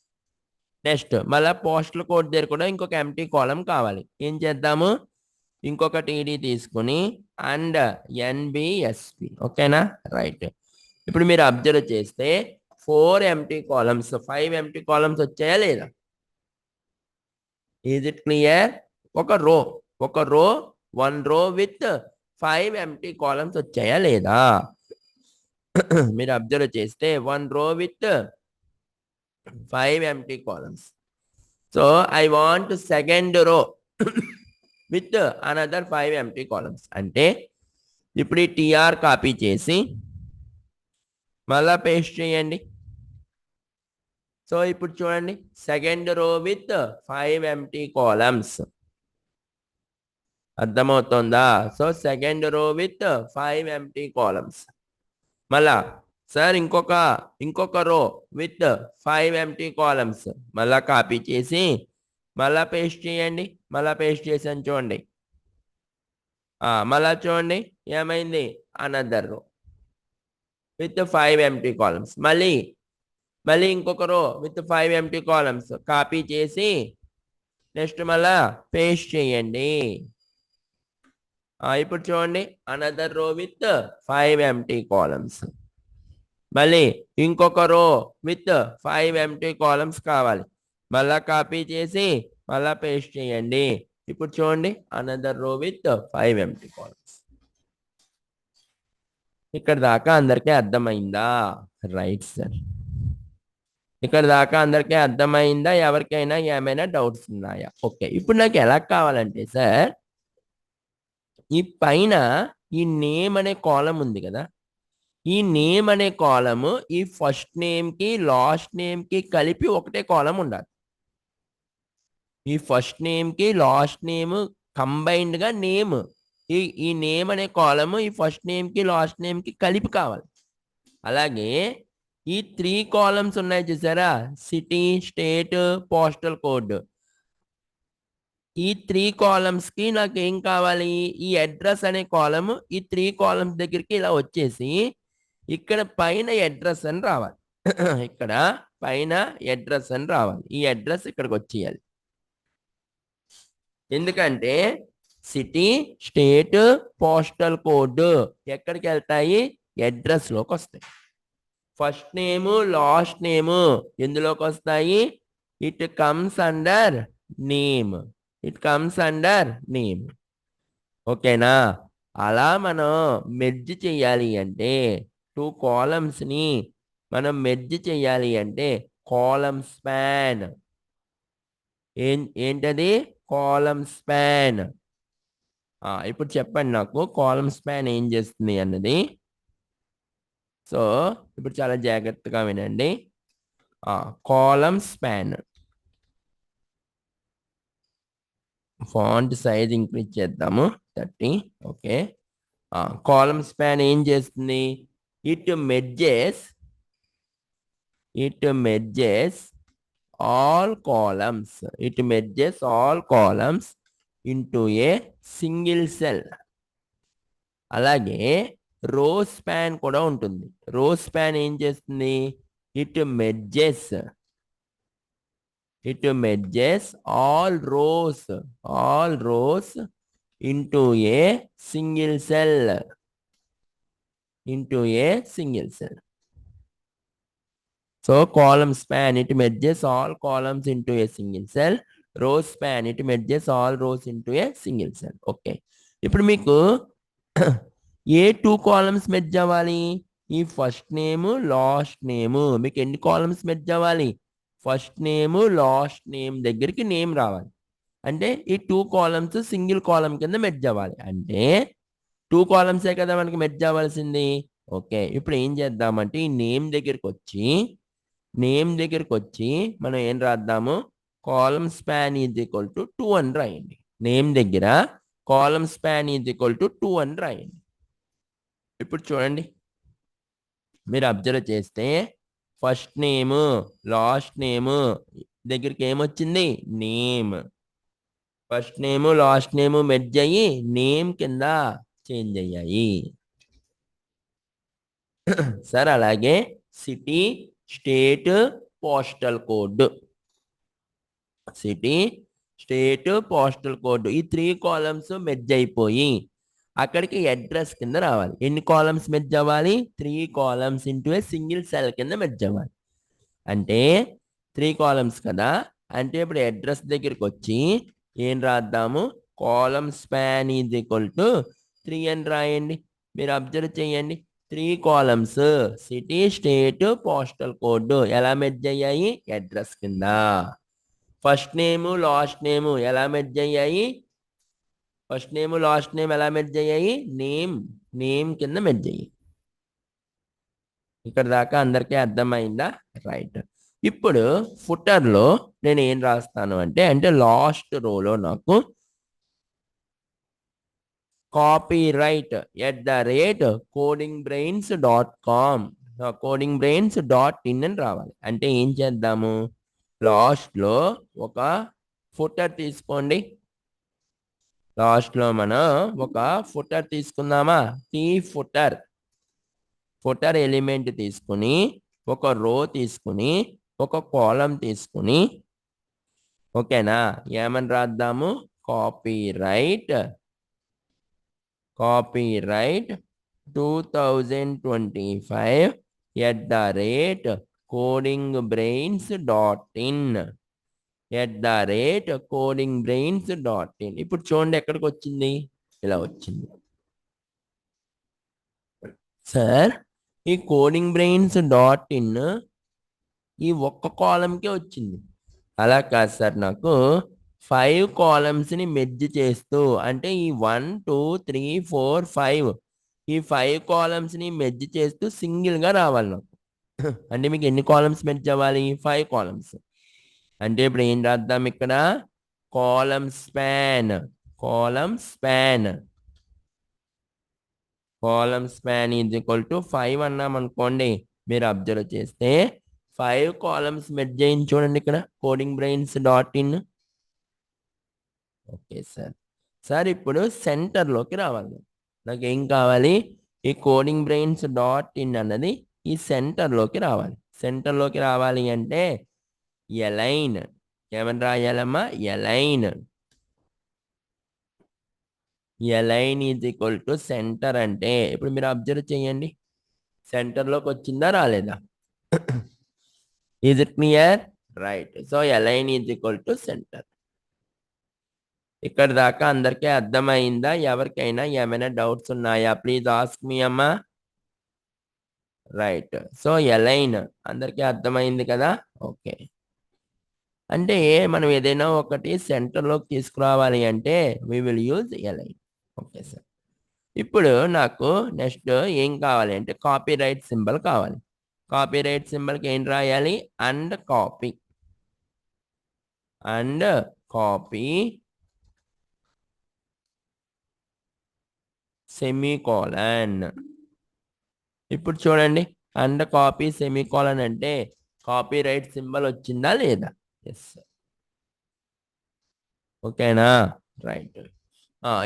నెక్స్ట్ మళ్ళా పోస్టల్ కోడ్ దగ్గర కూడా ఇంకొక ఎంటీ కాలం కావాలి. ఏం చేద్దాము, ఇంకొక టీడీ తీసుకుని అండ్ ఎన్బిఎస్పి. ఓకేనా? రైట్. ఇప్పుడు మీరు అబ్జర్వ్ చేస్తే 4 ఎంటీ కాలమ్స్ 5 ఎంటీ కాలమ్స్ వచ్చాయా లేదా? Is it clear? ఒక రో 1 రో విత్ 5 ఎంటీ కాలమ్స్ వచ్చాయా లేదా? మీరు అబ్జర్వ్ చేస్తే 1 రో with 5 empty columns. So I want second row with another 5 empty columns. అంటే ఇప్పుడు ఈ టిఆర్ కాపీ చేసి మళ్ళా పేస్ట్ చేయండి. సో ఇప్పుడు చూడండి second row with 5 empty columns. అర్థమవుతుందా? So second row with 5 empty columns. మళ్ళా సార్ ఇంకొక రో విత్ 5 ఎంటీ కాలమ్స్. మళ్ళా కాపీ చేసి మళ్ళా పేస్ట్ చేయండి. మళ్ళా పేస్ట్ చేసాను చూడండి. మళ్ళా చూడండి ఏమైంది, అనదర్ రో విత్ 5 ఎంటీ కాలమ్స్. మళ్ళీ ఇంకొక row with 5 empty columns copy చేసి నెక్స్ట్ మళ్ళా పేస్ట్ చేయండి. ఇప్పుడు చూడండి అనదర్ రో విత్ 5 ఎంటీ కాలమ్స్. మళ్ళీ ఇంకొక రో విత్ 5 ఎంటీ కాలమ్స్ కావాలి. మళ్ళా కాపీ చేసి మళ్ళా పేస్ట్ చేయండి. ఇప్పుడు చూడండి అనదర్ రో విత్ 5 ఎంటీ కాలమ్స్. ఇక్కడ దాకా అందరికీ అర్థమైందా? Right sir. ఇక్కడ దాకా అందరికీ అర్థమైందా? ఎవరికైనా ఏమైనా డౌట్స్ ఉన్నాయా? ఓకే. ఇప్పుడు నాకు ఎలా కావాలంటే సార్, ఈ పైన ఈ నేమ్ అనే కాలం ఉంది కదా, ఈ నేమ్ అనే కాలము ఈ ఫస్ట్ నేమ్ కి లాస్ట్ నేమ్ కి కలిపి ఒకటే కాలం ఉండాలి. ఈ ఫస్ట్ నేమ్ కి లాస్ట్ నేమ్ కంబైన్డ్ గా నేమ్, ఈ నేమ్ అనే కాలము ఈ ఫస్ట్ నేమ్ కి లాస్ట్ నేమ్ కి కలిపి కావాలి. అలాగే ఈ 3 కాలమ్స్ ఉన్నాయి చూసారా, సిటీ, స్టేట్, పోస్టల్ కోడ్. ఈ 3 కాలమ్స్ కి నాకు ఏం కావాలి, ఈ అడ్రస్ అనే కాలము ఈ 3 కాలమ్స్ దగ్గరికి ఇలా వచ్చేసి ఇక్కడ పైన అడ్రస్ అని రావాలి. ఇక్కడ పైన అడ్రస్ అని రావాలి. ఈ అడ్రస్ ఇక్కడికి వచ్చేయాలి. ఎందుకంటే సిటీ, స్టేట్, పోస్టల్ కోడ్ ఎక్కడికి వెళ్తాయి, అడ్రస్ లోకి వస్తాయి. ఫస్ట్ నేము లాస్ట్ నేము ఎందులోకి వస్తాయి, ఇట్ కమ్స్ అండర్ నేమ్. ఓకేనా? అలా మనం మెర్జ్ చేయాలి అంటే 2 కాలమ్స్ ని మనం మెర్జ్ చేయాలి అంటే కాలమ్ స్పాన్. ఏంటది? Column span. ఇప్పుడు చెప్పండి నాకు కాలమ్ స్పాన్ ఏం చేస్తుంది అన్నది. సో ఇప్పుడు చాలా జాగ్రత్తగా వినండి. Column span font size increase చేద్దాము 30. ఓకే. కాలమ్ స్పాన్ ఏం చేస్తుంది, it merges it merges all columns. It merges all columns into a single cell. అలాగే రో స్పాన్ కూడా ఉంటుంది. రో స్పాన్ ఏం చేస్తుంది? It merges all rows into a single cell. So column span, it merges all columns into a single cell. Row span, it merges all rows into a single cell. Okay. ఇప్పుడు మీకు ఏ 2 కాలమ్స్ మెర్జ్ అవ్వాలి? ఈ ఫస్ట్ నేమ్ లాస్ట్ నేమ్. మీకు ఎన్ని కాలమ్స్ మెర్జ్ అవ్వాలి? ఫస్ట్ నేమ్ లాస్ట్ నేమ్ దగ్గరికి నేమ్ రావాలి. అంటే ఈ 2 కాలమ్స్ సింగిల్ కాలమ్ కింద మెర్జ్ అవ్వాలి. అంటే 2 కాలమ్సే కదా మనకి మెర్జ్ అవ్వాల్సింది. ఓకే, ఇప్పుడు ఏం చేద్దామంటే ఈ నేమ్ దగ్గరికి వచ్చి మనం ఏం రాద్దాము? Column span is equal to 2 అని రాయండి. నేమ్ దగ్గర column span is equal to 2 అని రాయండి. ఇప్పుడు చూడండి, మీరు అబ్జర్వ్ చేస్తే ఫస్ట్ నేమ్ లాస్ట్ నేమ్ దగ్గరికి ఏమొచ్చింది? Name. First name last name merge అయ్యి నేమ్ కింద చేంజ్ అయ్యాయి. సార్ అలాగే city, state, postal code. City, state, postal code ఈ 3 కాలమ్స్ మెర్జ్ అయిపోయి అక్కడికి అడ్రస్ కింద రావాలి. ఎన్ని కాలమ్స్ మెర్జ్ అవ్వాలి? 3 columns into a single cell కింద మెర్జ్ అవ్వాలి. అంటే 3 కాలమ్స్ కదా. అంటే ఇప్పుడు అడ్రస్ దగ్గరికి వచ్చి ఏం రాద్దాము? Column span is equal to 3 అని రాయండి. మీరు అబ్జర్వ్ చేయండి, 3 columns city, state, postal code ఎలా మెర్జ్ అయ్యాయి? అడ్రస్ కింద. ఫస్ట్ నేమ్ లాస్ట్ నేమ్ ఎలా మెర్జ్ అయ్యాయి? ఫస్ట్ నేమ్ లాస్ట్ నేమ్ ఎలా మెర్జ్ అయ్యాయి? నేమ్ కింద మెర్జ్ అయ్యాయి. ఇక్కడ దాకా అందరికీ అర్థమైందా? రైట్. ఇప్పుడు ఫుటర్లో నేను ఏం రాస్తాను అంటే లాస్ట్ రోలో నాకు copyright@codingbrains.com codingbrains.in అని రావాలి. అంటే ఏం చేద్దాము? లాస్ట్లో ఒక ఫుటర్ తీసుకోండి. లాస్ట్లో మనం ఒక ఫుటర్ తీసుకుందామా? ఫుటర్ ఎలిమెంట్ తీసుకుని ఒక రో తీసుకుని ఒక కాలం తీసుకుని, ఓకేనా, ఏమని రాద్దాము? కాపీరైట్ 2025@codingbrains.in ఇప్పుడు చూడండి ఎక్కడికి వచ్చింది? ఇలా వచ్చింది. సార్ ఈ codingbrains.in ఈ ఒక్క కాలంకే వచ్చింది. అలా కాదు సార్, నాకు 5 కాలమ్స్ని మెర్జ్ చేస్తూ, అంటే ఈ 1 2 3 4 5 ఈ 5 కాలమ్స్ని మెర్జ్ చేస్తూ సింగిల్గా రావాలి నాకు. అంటే మీకు ఎన్ని కాలమ్స్ మెర్జ్ అవ్వాలి? 5 కాలమ్స్. అంటే ఇప్పుడు ఏం రాద్దాం ఇక్కడ? Column span is equal to 5 అన్నాం అనుకోండి. మీరు అబ్జర్వ్ చేస్తే 5 కాలమ్స్ మెర్జ్ అయ్యింది చూడండి ఇక్కడ codingbrains.in. ఓకే సార్ ఇప్పుడు సెంటర్లోకి రావాలి. నాకు ఏం కావాలి? ఈ codingbrains.in అన్నది ఈ సెంటర్లోకి రావాలి. సెంటర్లోకి రావాలి అంటే ఎలైన్. ఏమని రాయాలమ్మా? Align is equal to centre. అంటే ఇప్పుడు మీరు అబ్జర్వ్ చేయండి, సెంటర్లోకి వచ్చిందా రాలేదా? Is it clear? Right. So align is equal to centre. ఇక్కడ దాకా అందరికీ అర్థమైందా? ఎవరికైనా ఏమైనా డౌట్స్ ఉన్నాయా? ప్లీజ్ ఆస్క్ మీ అమ్మా. రైట్. సో ఎలైన్ అందరికీ అర్థమైంది కదా? ఓకే. అంటే మనం ఏదైనా ఒకటి సెంటర్లోకి తీసుకురావాలి అంటే we will use align. Okay sir. ఇప్పుడు నాకు నెక్స్ట్ ఏం కావాలి అంటే కాపీరైట్ సింబల్ కావాలి. కాపీరైట్ సింబల్కి ఏం రాయాలి? And copy semicolon. ఇప్పుడు చూడండి, అండ్ కాపీ సెమీకోలన్ అంటే కాపీ రైట్ సింబల్ వచ్చిందా లేదా? ఎస్. ఓకేనా? రైట్.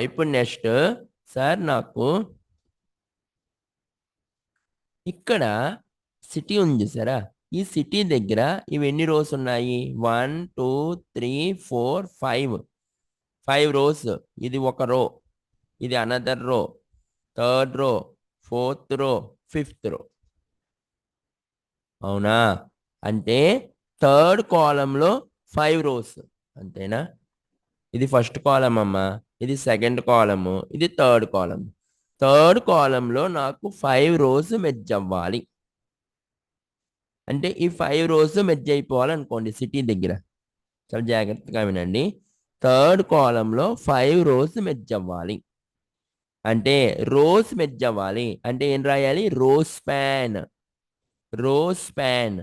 ఇప్పుడు నెక్స్ట్ సార్ నాకు ఇక్కడ సిటీ ఉంది సరా, ఈ సిటీ దగ్గర ఇవి ఎన్ని రోస్ ఉన్నాయి? 1 2 3 4 5 5 రోస్. ఇది ఒక రో, ఇది అనదర్ రో, థర్డ్ రో, ఫోర్త్ రో, ఫిఫ్త్ రో. అవునా? అంటే థర్డ్ కాలంలో 5 రోస్ అంతేనా? ఇది ఫస్ట్ కాలం అమ్మా, ఇది సెకండ్ కాలము, ఇది థర్డ్ కాలం. థర్డ్ కాలంలో నాకు 5 రోస్ మెర్జ్ అవ్వాలి. అంటే ఈ 5 రోస్ మెర్జ్ అయిపోవాలనుకోండి సిటీ దగ్గర. చాలా జాగ్రత్తగా వినండి. థర్డ్ కాలంలో 5 రోస్ మెర్జ్ అవ్వాలి. అంటే రోస్ మెర్జ్ అవ్వాలి అంటే ఏం రాయాలి? Rowspan. Rowspan.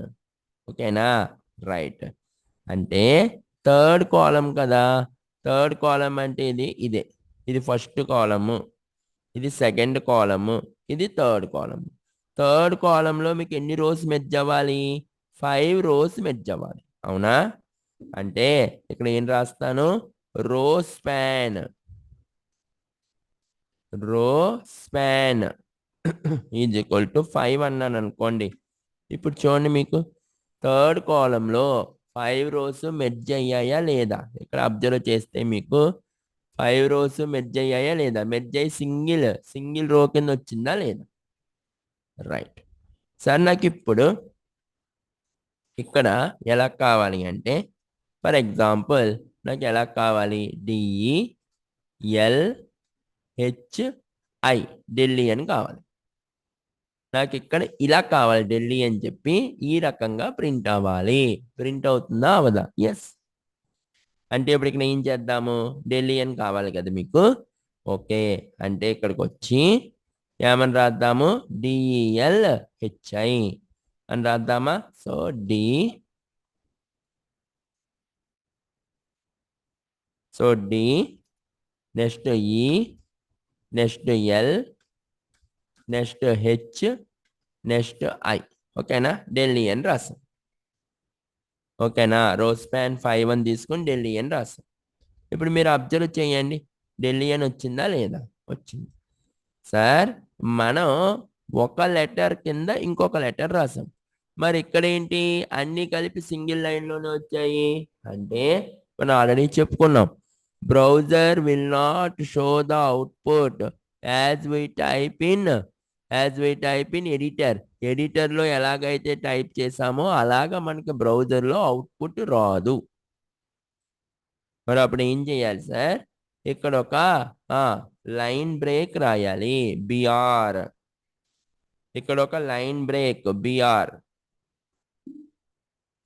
ఓకేనా? రైట్. అంటే థర్డ్ కాలం కదా, థర్డ్ కాలం అంటే ఇదే. ఇది ఫస్ట్ కాలము, ఇది సెకండ్ కాలము, ఇది థర్డ్ కాలము. థర్డ్ కాలంలో మీకు ఎన్ని రోస్ మెర్జ్ అవ్వాలి? 5 రోస్ మెర్జ్ అవ్వాలి. అవునా? అంటే ఇక్కడ ఏం రాస్తాను? రో స్పాన్. రో స్పాన్ ఈజ్ ఈక్వల్ టు 5 అన్నాను అనుకోండి. ఇప్పుడు చూడండి, మీకు థర్డ్ కాలంలో 5 రోస్ మెర్జ్ అయ్యాయా లేదా? ఇక్కడ అబ్జర్వ్ చేస్తే మీకు 5 రోస్ మెర్జ్ అయ్యాయా లేదా? మెర్జ్ అయ్యి సింగిల్ రో కింద వచ్చిందా లేదా? రైట్. సార్ నాకు ఇప్పుడు ఇక్కడ ఎలా కావాలి అంటే, ఫర్ ఎగ్జాంపుల్ నాకు ఎలా కావాలి? DELHI ఢిల్లీ అని కావాలి. నాకు ఇక్కడ ఇలా కావాలి ఢిల్లీ అని చెప్పి ఈ రకంగా ప్రింట్ అవ్వాలి. ప్రింట్ అవుతుందా అవదా? ఎస్. అంటే ఇప్పుడు ఇక్కడ ఏం చేద్దాము? ఢిల్లీ అని కావాలి కదా మీకు. ఓకే, అంటే ఇక్కడికి వచ్చి ఏమని రాద్దాము? DELHI అని రాద్దామా? So D, next E, next L, next H, next I. ఓకేనా? ఢిల్లీ అని రాసాం. ఓకేనా? రోజ్ స్పాన్ 5 అని తీసుకుని ఢిల్లీ అని రాసాం. ఇప్పుడు మీరు అబ్జర్వ్ చేయండి, ఢిల్లీ అని వచ్చిందా లేదా? వచ్చింది. సార్ మనం ఒక లెటర్ కింద ఇంకొక లెటర్ రాసాం. మరి ఇక్కడ ఏంటి? అన్ని కలిపి సింగిల్ లైన్లోనే వచ్చాయి. అంటే మనం ఆల్రెడీ చెప్పుకున్నాం, browser will not show the output as we type in editor. ఎడిటర్లో ఎలాగైతే టైప్ చేసామో అలాగా మనకి బ్రౌజర్లో అవుట్పుట్ రాదు. మరి అప్పుడు ఏం చేయాలి సార్? ఇక్కడ ఒక లైన్ బ్రేక్ రాయాలి, BR. ఇక్కడ ఒక లైన్ బ్రేక్ BR.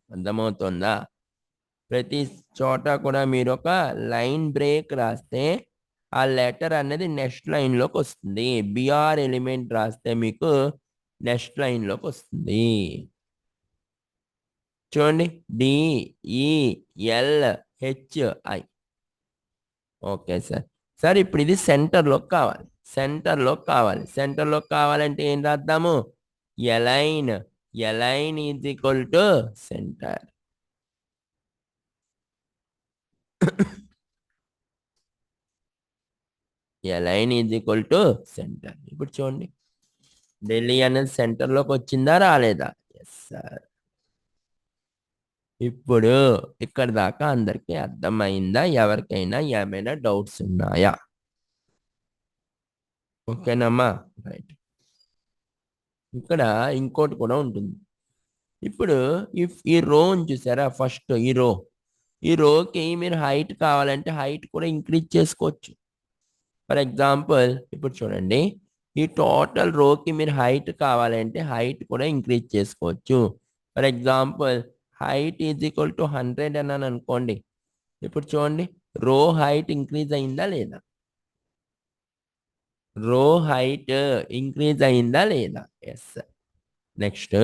అర్థమవుతుందా? ప్రతి చోట కూడా మీరు ఒక లైన్ బ్రేక్ రాస్తే ఆ లెటర్ అనేది నెక్స్ట్ లైన్లోకి వస్తుంది. BR ఎలిమెంట్ రాస్తే మీకు నెక్స్ట్ లైన్లోకి వస్తుంది. చూడండి, DELHI. Okay sir. సార్ ఇప్పుడు ఇది సెంటర్లోకి కావాలి. సెంటర్లోకి కావాలంటే ఏం రాద్దాము? Align is equal to centre. Align is equal to centre. ఇప్పుడు చూడండి, ఢిల్లీ అనేది సెంటర్లోకి వచ్చిందా రాలేదా? Yes sir. ఇప్పుడు ఇక్కడ దాకా అందరికీ అర్థమైందా? ఎవరికైనా ఏమైనా డౌట్స్ ఉన్నాయా? ఓకేనమ్మా? రైట్. ఇక్కడ ఇంకోటి కూడా ఉంటుంది. ఇప్పుడు ఈ రో చూసారా, ఫస్ట్ ఈ రోకి మీరు హైట్ కావాలంటే హైట్ కూడా ఇంక్రీజ్ చేసుకోవచ్చు. ఫర్ ఎగ్జాంపుల్ ఇప్పుడు చూడండి, ఈ టోటల్ రోకి మీరు హైట్ కావాలంటే హైట్ కూడా ఇంక్రీజ్ చేసుకోవచ్చు. For example height is equal to 100 అన్నాను అనుకోండి. ఇప్పుడు చూడండి, రో హైట్ ఇంక్రీజ్ అయిందా లేదా? రో హైట్ ఇంక్రీజ్ అయిందా లేదా? ఎస్. నెక్స్ట్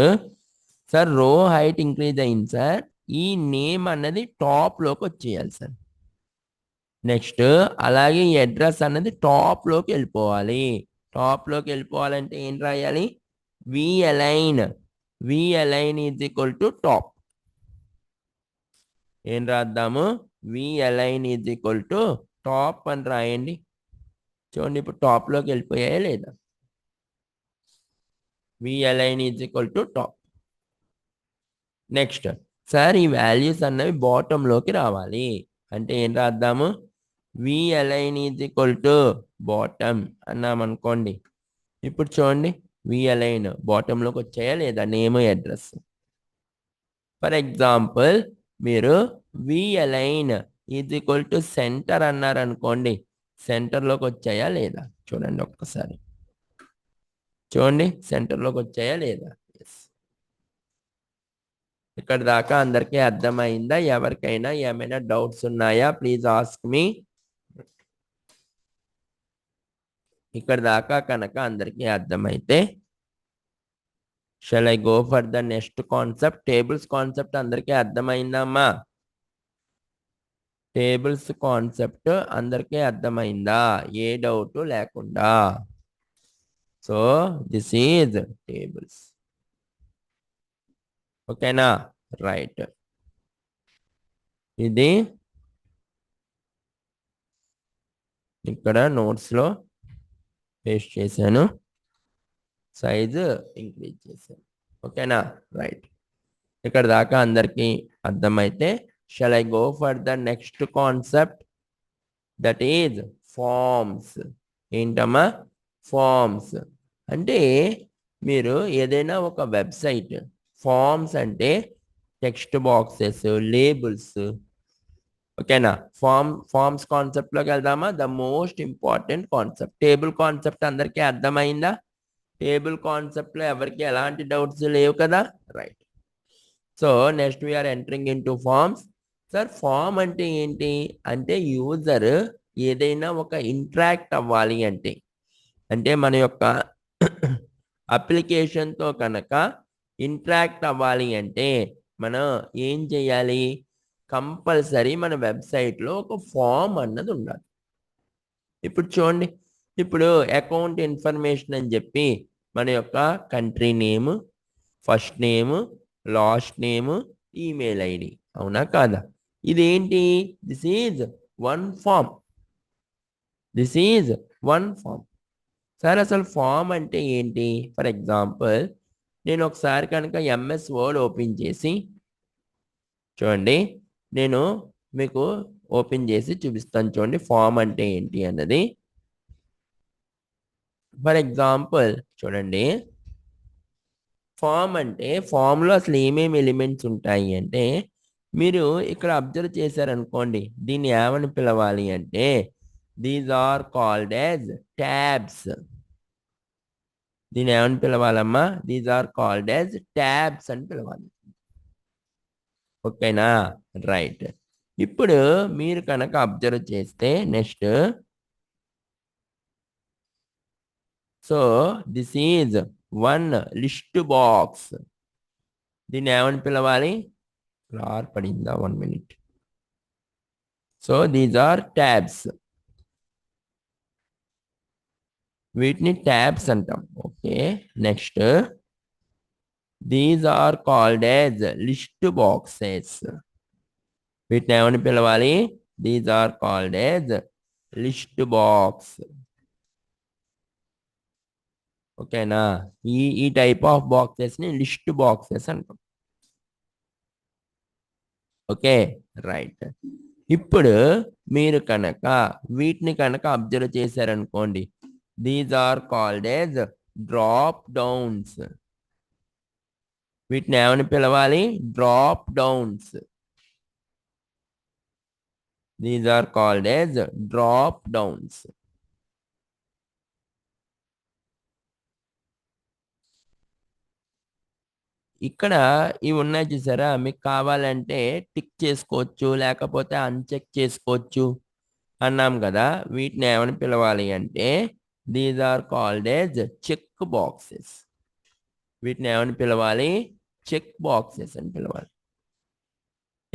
సార్, రో హైట్ ఇంక్రీజ్ అయింది సార్. ఈ నేమ్ అన్నది టాప్లోకి వచ్చేయాలి సార్. నెక్స్ట్ అలాగే ఈ అడ్రస్ అన్నది టాప్లోకి వెళ్ళిపోవాలి. టాప్లోకి వెళ్ళిపోవాలంటే ఏం రాయాలి? V align is equal to top. ఏం రాద్దాము? V align is equal to top అని రాయండి. చూడండి ఇప్పుడు టాప్లోకి వెళ్ళిపోయాయా లేదా? V align is equal to top. Next sir ఈ వాల్యూస్ అన్నవి బాటంలోకి రావాలి అంటే ఏం రాద్దాము? V align is equal to bottom అన్నామనుకోండి. ఇప్పుడు చూడండి వి అలైన్ బాటంలోకి వచ్చాయా లేదా? Name address. ఫర్ ఎగ్జాంపుల్ మీరు V align is equal to centre అన్నారనుకోండి, సెంటర్లోకి వచ్చాయా లేదా? చూడండి ఒక్కసారి, చూడండి సెంటర్లోకి వచ్చాయా లేదా? ఇక్కడ దాకా అందరికీ అర్థమైందా? ఎవరికైనా ఏమైనా డౌట్స్ ఉన్నాయా? Please ask me. ఇక్కడ దాకా కనుక అందరికీ అర్థమైతే shall I go for the next concept? Tables concept అందరికీ అర్థమైందమ్మా? టేబుల్స్ కాన్సెప్ట్ అందరికీ అర్థమైందా? ఏ డౌట్ లేకుండా. So this is tables. ఓకేనా? రైట్. ఇది ఇక్కడ నోట్స్లో పేస్ట్ చేశాను, సైజు ఇంక్రీజ్ చేశాను. ఓకేనా? రైట్. ఇక్కడ దాకా అందరికీ అర్థమైతే shall I go for the next concept, that is forms. ఏంటమ్మా? ఫార్మ్స్ అంటే మీరు ఏదైనా ఒక వెబ్సైట్, ఫార్మ్స్ అంటే టెక్స్ట్ బాక్సెస్, లేబుల్స్. ఓకేనా? ఫార్మ్స్ కాన్సెప్ట్లోకి వెళ్దామా? The most important concept table concept అందరికీ అర్థమైందా? టేబుల్ కాన్సెప్ట్లో ఎవరికి ఎలాంటి డౌట్స్ లేవు కదా? Right. So next we are entering into forms. Sir form అంటే ఏంటి అంటే యూజర్ ఏదైనా ఒక ఇంటరాక్ట్ అవ్వాలి అంటే, అంటే మన యొక్క అప్లికేషన్తో కనుక ఇంటరాక్ట్ అవ్వాలి అంటే మనం ఏం చేయాలి? కంపల్సరీ మన వెబ్సైట్లో ఒక ఫామ్ అన్నది ఉండాలి. ఇప్పుడు చూడండి, ఇప్పుడు అకౌంట్ ఇన్ఫర్మేషన్ అని చెప్పి మన యొక్క country name, first name, last name, email ID, అవునా కాదా? ఇదేంటి? This is one form. This is one form. Sir అసలు ఫామ్ అంటే ఏంటి? ఫర్ ఎగ్జాంపుల్ నేను ఒకసారి కనుక ఎంఎస్ వర్డ్ ఓపెన్ చేసి చూడండి, నేను మీకు ఓపెన్ చేసి చూపిస్తాను. చూడండి ఫామ్ అంటే ఏంటి అన్నది. ఫర్ ఎగ్జాంపుల్ చూడండి, ఫామ్ అంటే ఫామ్లో అసలు ఏమేమి ఎలిమెంట్స్ ఉంటాయి అంటే మీరు ఇక్కడ అబ్జర్వ్ చేశారనుకోండి, దీన్ని ఏమని పిలవాలి అంటే these are called as tabs. దీన్ని ఏమని పిలవాలమ్మా? These are called as tabs అని పిలవాలి. ఓకేనా? రైట్. ఇప్పుడు మీరు కనుక అబ్జర్వ్ చేస్తే next, so this is one list box. దీన్ని ఏమని పిలవాలి? ఆర్ పడిందా? 1 minute. So these are tabs. వీటిని ట్యాబ్స్ అంటాం. Okay. Next these are called as list boxes. వీటిని ఏమని పిలవాలి? These are called as list box. ఓకేనా? ఈ టైప్ ఆఫ్ బాక్సెస్ ని లిస్ట్ బాక్సెస్ అంటాం. ఓకే. రైట్. ఇప్పుడు మీరు కనుక వీటిని కనుక అబ్జర్వ్ చేశారనుకోండి, these are called as drop downs. వీటిని ఏమని పిలవాలి? Drop downs. These are called as drop downs. ఇక్కడ ఇవి ఉన్నాయి చూసారా, మీకు కావాలంటే టిక్ చేసుకోవచ్చు, లేకపోతే అన్చెక్ చేసుకోవచ్చు అన్నాం కదా. వీటిని ఏమని పిలవాలి అంటే these are called as check boxes. వీటిని ఏమని పిలవాలి? చెక్ బాక్సెస్ అని పిలవాలి.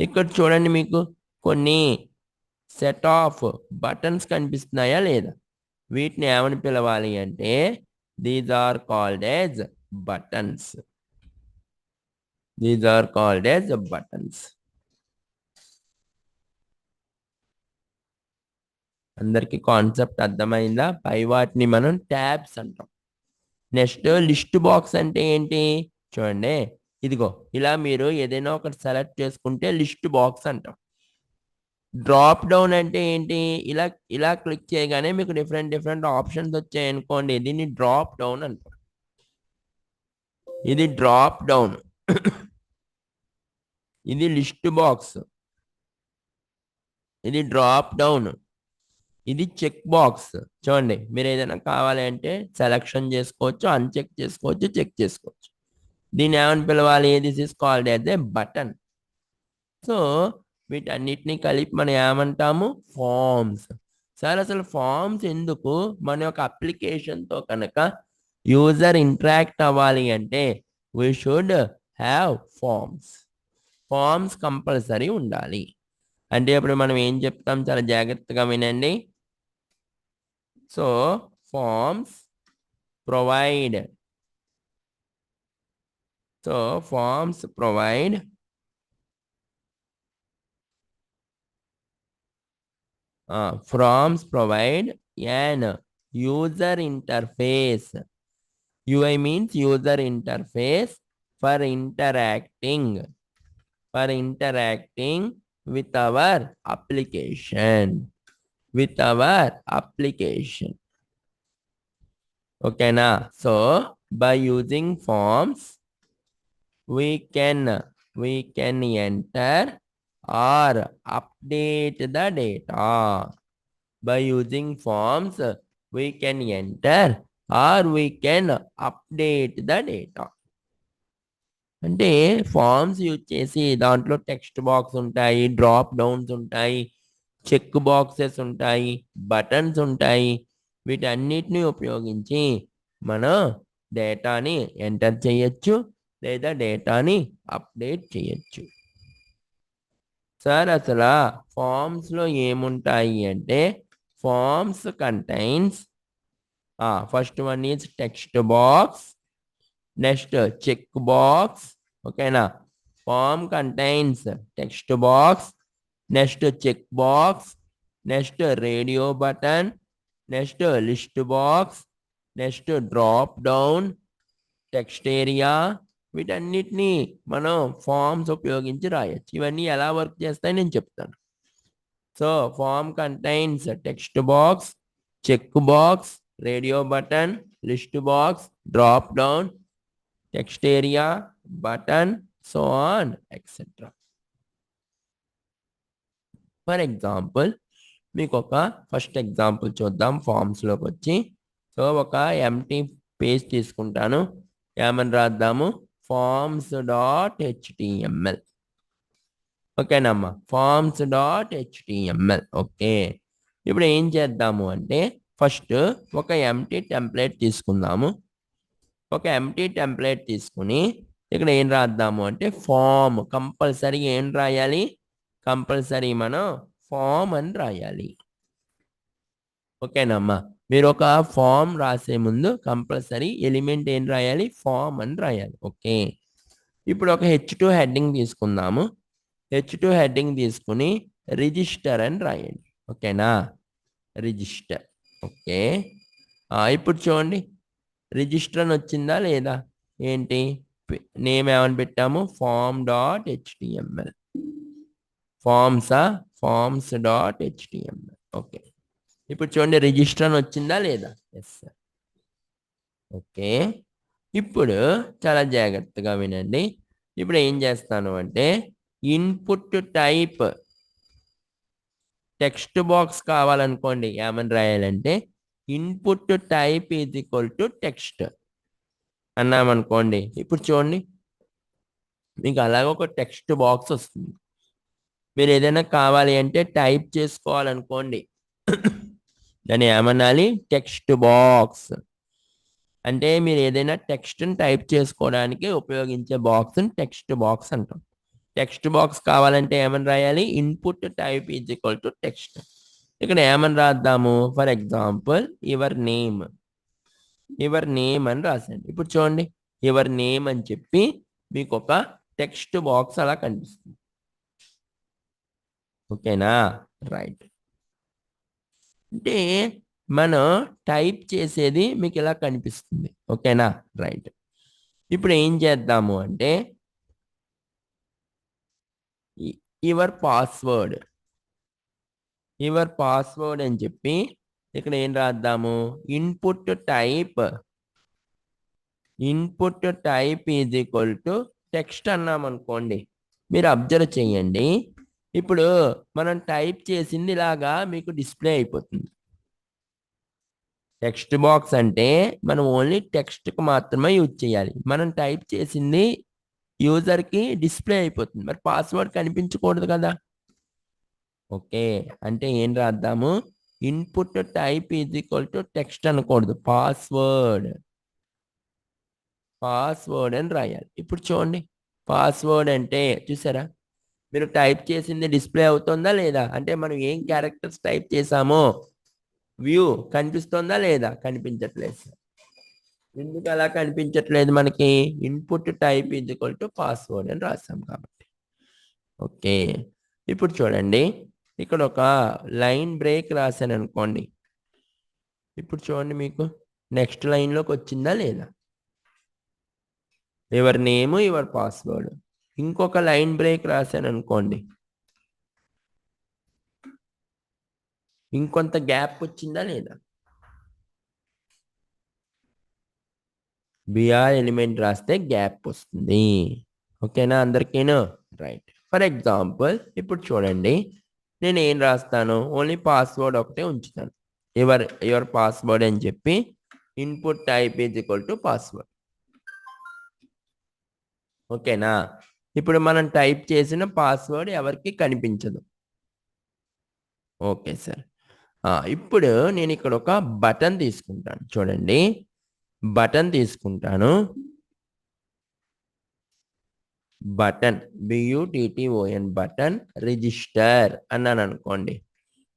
ఇక్కడ చూడండి, మీకు కొన్ని సెట్ ఆఫ్ బటన్స్ కనిపిస్తున్నాయా లేదా? వీటిని ఏమని పిలవాలి అంటే these are called as buttons. These are called as buttons. అందరికి కాన్సెప్ట్ అర్థమైందా? పై వాటిని మనం ట్యాబ్స్ అంటాం. నెక్స్ట్ లిస్ట్ బాక్స్ అంటే ఏంటి చూడండి, ఇదిగో ఇలా మీరు ఏదైనా ఒకటి సెలెక్ట్ చేసుకుంటే లిస్ట్ బాక్స్ అంటాం. డ్రాప్ డౌన్ అంటే ఏంటి, ఇలా ఇలా క్లిక్ చేయగానే మీకు డిఫరెంట్ ఆప్షన్స్ వచ్చాయి అనుకోండి, దీన్ని డ్రాప్ డౌన్ అంటాం. ఇది డ్రాప్ డౌన్. ఇది లిస్ట్ బాక్స్, ఇది డ్రాప్ డౌన్, ఇది చెక్ బాక్స్. చూడండి, మీరు ఏదైనా కావాలి అంటే సెలెక్షన్ చేసుకోవచ్చు, అన్చెక్ చేసుకోవచ్చు, చెక్ చేసుకోవచ్చు. దీన్ని ఏమని పిలవాలి? This is called as a button. So వీటన్నిటిని కలిపి మనం ఏమంటాము? ఫార్మ్స్. సార్ అసలు ఫార్మ్స్ ఎందుకు? మన యొక్క అప్లికేషన్తో కనుక యూజర్ ఇంటరాక్ట్ అవ్వాలి అంటే we should have forms. Forms compulsory ఉండాలి. అంటే ఇప్పుడు మనం ఏం చెప్తాం, చాలా జాగ్రత్తగా వినండి. So forms provide, forms provide an user interface. UI means user interface for interacting with our application. Okay na? So by using forms we can enter or update the data. By using forms we can enter or we can update the data. అంటే ఫార్మ్స్ యూజ్ చేసి దాంట్లో టెక్స్ట్ బాక్స్ ఉంటాయి, డ్రాప్ డౌన్స్ ఉంటాయి, చెక్ బాక్సెస్ ఉంటాయి, బటన్స్ ఉంటాయి. వీటన్నిటిని ఉపయోగించి మనం డేటాని ఎంటర్ చేయొచ్చు లేదా డేటాని అప్డేట్ చేయొచ్చు. సార్ అసలు ఫార్మ్స్లో ఏముంటాయి అంటే, forms contains first one is text box, next check box. ఓకేనా? Form contains text box, next check box, next radio button, next list box, next drop down, text area. వీటన్నిటిని మనం ఫార్మ్స్ ఉపయోగించి రాయొచ్చు. ఇవన్నీ ఎలా వర్క్ చేస్తాయి నేను చెప్తాను. So form contains text box, check box, radio button, list box, drop down, text area, button, so on etcetera. For example మీకు ఒక ఫస్ట్ ఎగ్జాంపుల్ చూద్దాం ఫార్మ్స్లోకి వచ్చి. సో ఒక ఎంటీ పేజ్ తీసుకుంటాను, ఏమని రాద్దాము? forms.html. ఓకేనమ్మా, forms.html. ఓకే, ఇప్పుడు ఏం చేద్దాము అంటే ఫస్ట్ ఒక ఎంటీ టెంప్లెట్ తీసుకుందాము. ఒక ఎంటీ టెంప్లెట్ తీసుకుని ఇక్కడ ఏం రాద్దాము అంటే ఫామ్. కంపల్సరీ ఏం రాయాలి? కంపల్సరీ మనం ఫామ్ అని రాయాలి. ఓకేనమ్మా, మీరు ఒక ఫామ్ రాసే ముందు కంపల్సరీ ఎలిమెంట్ ఏం రాయాలి? ఫామ్ అని రాయాలి. ఓకే, ఇప్పుడు ఒక H2 హెడ్డింగ్ తీసుకుందాము. H2 హెడ్డింగ్ తీసుకుని రిజిస్టర్ అని రాయండి. ఓకేనా? రిజిస్టర్. ఓకే, ఇప్పుడు చూడండి రిజిస్టర్ అని వచ్చిందా లేదా? ఏంటి నేమ్ ఏమని పెట్టాము? form.html. forms.html. ఓకే, ఇప్పుడు చూడండి రిజిస్టర్ అని వచ్చిందా లేదా? Yes sir. ఓకే, ఇప్పుడు చాలా జాగ్రత్తగా వినండి. ఇప్పుడు ఏం చేస్తాను అంటే ఇన్పుట్ టైప్ టెక్స్ట్ బాక్స్ కావాలనుకోండి, ఏమని రాయాలంటే input type is equal to text అన్నామనుకోండి. ఇప్పుడు చూడండి మీకు అలాగ ఒక టెక్స్ట్ బాక్స్ వస్తుంది. మీరు ఏదైనా కావాలి అంటే టైప్ చేసుకోవాలనుకోండి, దాన్ని ఏమనాలి? Text box. అంటే మీరు ఏదైనా టెక్స్ట్ని టైప్ చేసుకోవడానికి ఉపయోగించే బాక్స్ని టెక్స్ట్ బాక్స్ అంటాం. టెక్స్ట్ బాక్స్ కావాలంటే ఏమని రాయాలి? Input type is equal to text. ఇక్కడ ఏమని రాద్దాము? ఫర్ ఎగ్జాంపుల్ యువర్ నేమ్ అని రాసండి. ఇప్పుడు చూడండి యువర్ నేమ్ అని చెప్పి మీకు ఒక టెక్స్ట్ బాక్స్ అలా కనిపిస్తుంది. ఓకేనా? రైట్. అంటే మనం టైప్ చేసేది మీకు ఇలా కనిపిస్తుంది. ఓకేనా? రైట్. ఇప్పుడు ఏం చేద్దాము అంటే యువర్ పాస్వర్డ్ అని చెప్పి ఇక్కడ ఏం రాద్దాము, input type is equal to text అన్నాం అనుకోండి. మీరు అబ్జర్వ్ చేయండి, ఇప్పుడు మనం టైప్ చేసింది ఇలాగా మీకు డిస్ప్లే అయిపోతుంది. టెక్స్ట్ బాక్స్ అంటే మనం ఓన్లీ టెక్స్ట్కి మాత్రమే యూజ్ చేయాలి. మనం టైప్ చేసింది యూజర్కి డిస్ప్లే అయిపోతుంది. మరి పాస్వర్డ్ కనిపించకూడదు కదా. ఓకే, అంటే ఏం రాద్దాము, input type is equal to text అనకూడదు, పాస్వర్డ్ అని రాయాలి. ఇప్పుడు చూడండి, పాస్వర్డ్ అంటే చూసారా, మీరు టైప్ చేసింది డిస్ప్లే అవుతుందా లేదా, అంటే మనం ఏం క్యారెక్టర్స్ టైప్ చేసామో వ్యూ కనిపిస్తుందా లేదా, కనిపించట్లేదు. ఎందుకు అలా కనిపించట్లేదు మనకి, input type is equal to password అని రాసాం కాబట్టి. ఓకే, ఇప్పుడు చూడండి, ఇక్కడ ఒక లైన్ బ్రేక్ రాశాను అనుకోండి. ఇప్పుడు చూడండి, మీకు నెక్స్ట్ లైన్లోకి వచ్చిందా లేదా, యువర్ నేమ్ యువర్ పాస్వర్డ్. ఇంకొక లైన్ బ్రేక్ రాశాను అనుకోండి, ఇంకొంత గ్యాప్ వచ్చిందా లేదా, బిఆర్ ఎలిమెంట్ రాస్తే గ్యాప్ వస్తుంది. ఓకేనా అందరికీను? రైట్. ఫర్ ఎగ్జాంపుల్ ఇప్పుడు చూడండి, నేను ఏం రాస్తాను, ఓన్లీ పాస్వర్డ్ ఒకటే ఉంచుతాను, యువర్ పాస్వర్డ్ అని చెప్పి input type is equal to password. ఓకేనా? ఇప్పుడు మనం టైప్ చేసిన పాస్వర్డ్ ఎవరికి కనిపించదు. Okay sir. ఇప్పుడు నేను ఇక్కడ ఒక బటన్ తీసుకుంటాను. చూడండి, బటన్ తీసుకుంటాను. బటన్ BUTTON బటన్ రిజిస్టర్ అన్నాను అనుకోండి.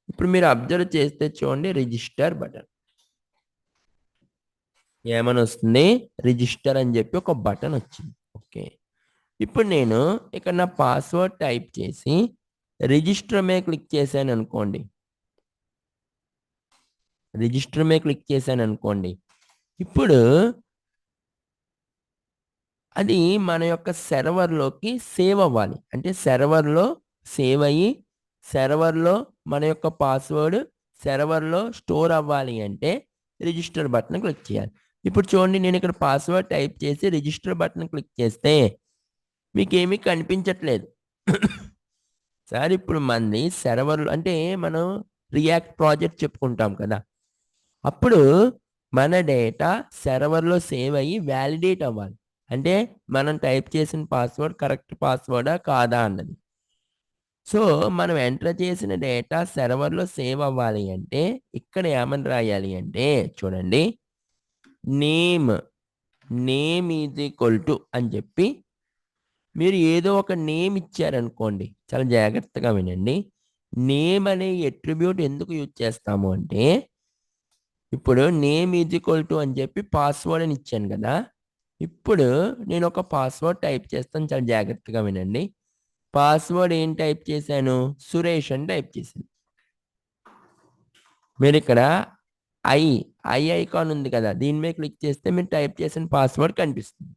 ఇప్పుడు మీరు అబ్జర్వ్ చేస్తే చూడండి, రిజిస్టర్ బటన్ ఏమని వస్తుంది, రిజిస్టర్ అని చెప్పి ఒక బటన్ వచ్చింది. ఓకే, ఇప్పుడు నేను ఇక్కడ నా పాస్వర్డ్ టైప్ చేసి రిజిస్టర్ మీద క్లిక్ చేశాను అనుకోండి. ఇప్పుడు అది మన యొక్క సర్వర్లోకి సేవ్ అవ్వాలి. అంటే సర్వర్లో సేవ్ అయ్యి సర్వర్లో మన యొక్క పాస్వర్డ్ సర్వర్లో స్టోర్ అవ్వాలి అంటే రిజిస్టర్ బటన్ క్లిక్ చేయాలి. ఇప్పుడు చూడండి, నేను ఇక్కడ పాస్వర్డ్ టైప్ చేసి రిజిస్టర్ బటన్ క్లిక్ చేస్తే మీకేమీ కనిపించట్లేదు. సార్ ఇప్పుడు మంది సర్వర్లో అంటే మనం రియాక్ట్ ప్రాజెక్ట్ చెప్పుకుంటాం కదా, అప్పుడు మన డేటా సర్వర్లో సేవ్ అయ్యి వ్యాలిడేట్ అవ్వాలి. అంటే మనం టైప్ చేసిన పాస్వర్డ్ కరెక్ట్ పాస్వర్డా కాదా అన్నది. సో మనం ఎంటర్ చేసిన డేటా సర్వర్లో సేవ్ అవ్వాలి అంటే ఇక్కడ ఏమని రాయాలి అంటే చూడండి, నేమ్ ఈజ్ ఈక్వల్ టు అని చెప్పి మీరు ఏదో ఒక నేమ్ ఇచ్చారనుకోండి. చాలా జాగ్రత్తగా వినండి, నేమ్ అనే అట్రిబ్యూట్ ఎందుకు యూజ్ చేస్తాము అంటే, ఇప్పుడు నేమ్ ఈజ్ ఈక్వల్ టు అని చెప్పి పాస్వర్డ్ అని ఇచ్చాను కదా. ఇప్పుడు నేను ఒక పాస్వర్డ్ టైప్ చేస్తాను, చాలా జాగ్రత్తగా వినండి. పాస్వర్డ్ ఏం టైప్ చేశాను, సురేష్ అని టైప్ చేశాను. మీరు ఇక్కడ ఐ ఐకాన్ ఉంది కదా, దీని మీద క్లిక్ చేస్తే మీరు టైప్ చేసిన పాస్వర్డ్ కనిపిస్తుంది.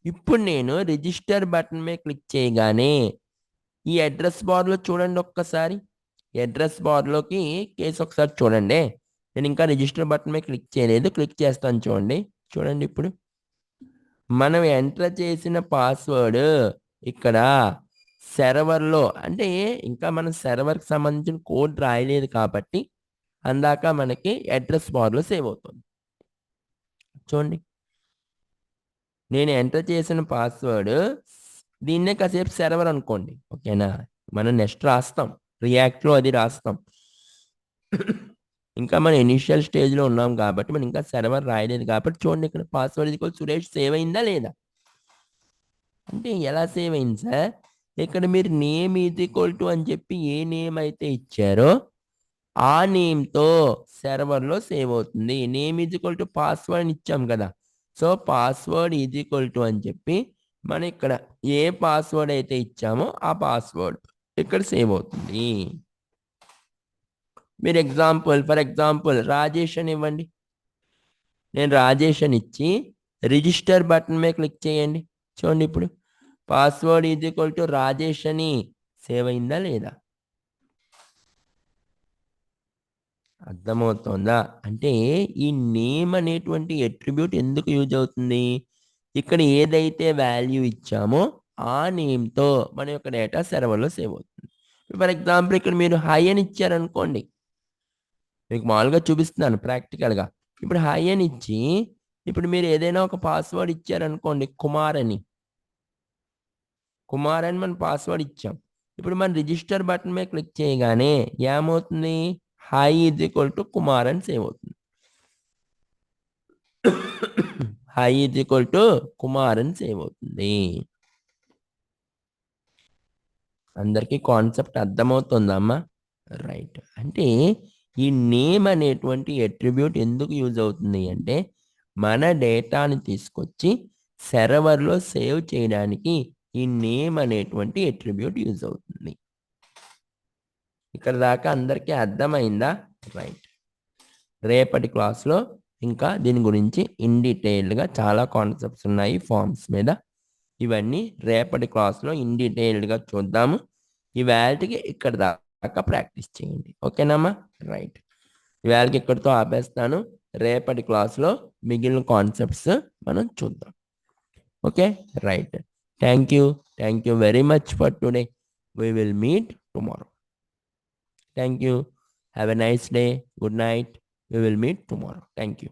ఇప్పుడు నేను రిజిస్టర్ బటన్ మీద క్లిక్ చేయగానే ఈ అడ్రస్ బార్లో చూడండి, ఒక్కసారి అడ్రస్ బార్లోకి కేసు ఒకసారి చూడండి. నేను ఇంకా రిజిస్టర్ బటన్ మీద క్లిక్ చేయలేదు, క్లిక్ చేస్తాను చూడండి. ఇప్పుడు మనం ఎంటర్ చేసిన పాస్వర్డ్ ఇక్కడ సర్వర్లో, అంటే ఇంకా మనం సర్వర్కి సంబంధించిన కోడ్ రాయలేదు కాబట్టి అందాక మనకి అడ్రస్ బార్లో సేవ్ అవుతుంది. చూడండి, నేను ఎంటర్ చేసిన పాస్వర్డ్ దీన్నే కాసేపు సర్వర్ అనుకోండి. ఓకేనా? మనం నెక్స్ట్ రాస్తాం, రియాక్ట్లో అది రాస్తాం. ఇంకా మనం ఇనిషియల్ స్టేజ్లో ఉన్నాం కాబట్టి మనం ఇంకా సర్వర్ రాయలేదు కాబట్టి చూడండి, ఇక్కడ పాస్వర్డ్ ఈక్వల్ సురేష్ సేవ్ అయిందా లేదా. అంటే ఎలా సేవ్ అయింది సార్, ఇక్కడ మీరు నేమ్ ఈజ్ ఈక్వల్ టు అని చెప్పి ఏ నేమ్ అయితే ఇచ్చారో ఆ నేమ్తో సర్వర్లో సేవ్ అవుతుంది. Name is equal to password ఇచ్చాం కదా, so password is equal to అని చెప్పి మనం ఇక్కడ ఏ పాస్వర్డ్ అయితే ఇచ్చామో ఆ పాస్వర్డ్ ఇక్కడ సేవ్ అవుతుంది. మీరు ఫర్ ఎగ్జాంపుల్ రాజేష్ అని ఇవ్వండి. నేను రాజేష్ అని ఇచ్చి రిజిస్టర్ బటన్ మీద క్లిక్ చేయండి. చూడండి ఇప్పుడు password is equal to Rajesh అని సేవ్ అయిందా లేదా? అర్థమవుతోందా? అంటే ఈ నేమ్ అనేటువంటి అట్రిబ్యూట్ ఎందుకు యూజ్ అవుతుంది? ఇక్కడ ఏదైతే వాల్యూ ఇచ్చామో ఆ నేమ్తో మన యొక్క డేటా సర్వర్లో సేవ్ అవుతుంది. ఫర్ ఎగ్జాంపుల్ ఇక్కడ మీరు హై అని ఇచ్చారనుకోండి, మీకు మామూలుగా చూపిస్తున్నాను ప్రాక్టికల్గా. ఇప్పుడు హై అని ఇచ్చి ఇప్పుడు మీరు ఏదైనా ఒక పాస్వర్డ్ ఇచ్చారనుకోండి, కుమార్ అని మన పాస్వర్డ్ ఇచ్చాం. ఇప్పుడు మన రిజిస్టర్ బటన్ మీద క్లిక్ చేయగానే ఏమవుతుంది? High is equal to Kumar అని సేవ్ అవుతుంది. High is equal to Kumar అని సేవ్ అవుతుంది. అందరికీ కాన్సెప్ట్ అర్థమవుతుందమ్మా? రైట్. అంటే ఈ నేమ్ అనేటువంటి అట్రిబ్యూట్ ఎందుకు యూజ్ అవుతుంది అంటే మన డేటాని తీసుకొచ్చి సర్వర్లో సేవ్ చేయడానికి ఈ నేమ్ అనేటువంటి అట్రిబ్యూట్ యూజ్ అవుతుంది. ఇక్కడ దాకా అందరికీ అర్థమైందా? రైట్. రేపటి క్లాస్లో ఇంకా దీని గురించి ఇన్ డీటెయిల్డ్గా చాలా కాన్సెప్ట్స్ ఉన్నాయి ఫార్మ్స్ మీద. ఇవన్నీ రేపటి క్లాస్లో ఇన్ డీటెయిల్డ్గా చూద్దాము. ఇవాళకి ఇక్కడ దాకా ప్రాక్టీస్ చేయండి. ఓకేనమ్మా? రైట్. ఇవాళకి ఇక్కడితో ఆపేస్తాను. రేపటి క్లాస్లో మిగిలిన కాన్సెప్ట్స్ మనం చూద్దాం. Okay? Right. Thank you very much for today. We will meet tomorrow. Thank you. Have a nice day. Good night. We will meet tomorrow. Thank you.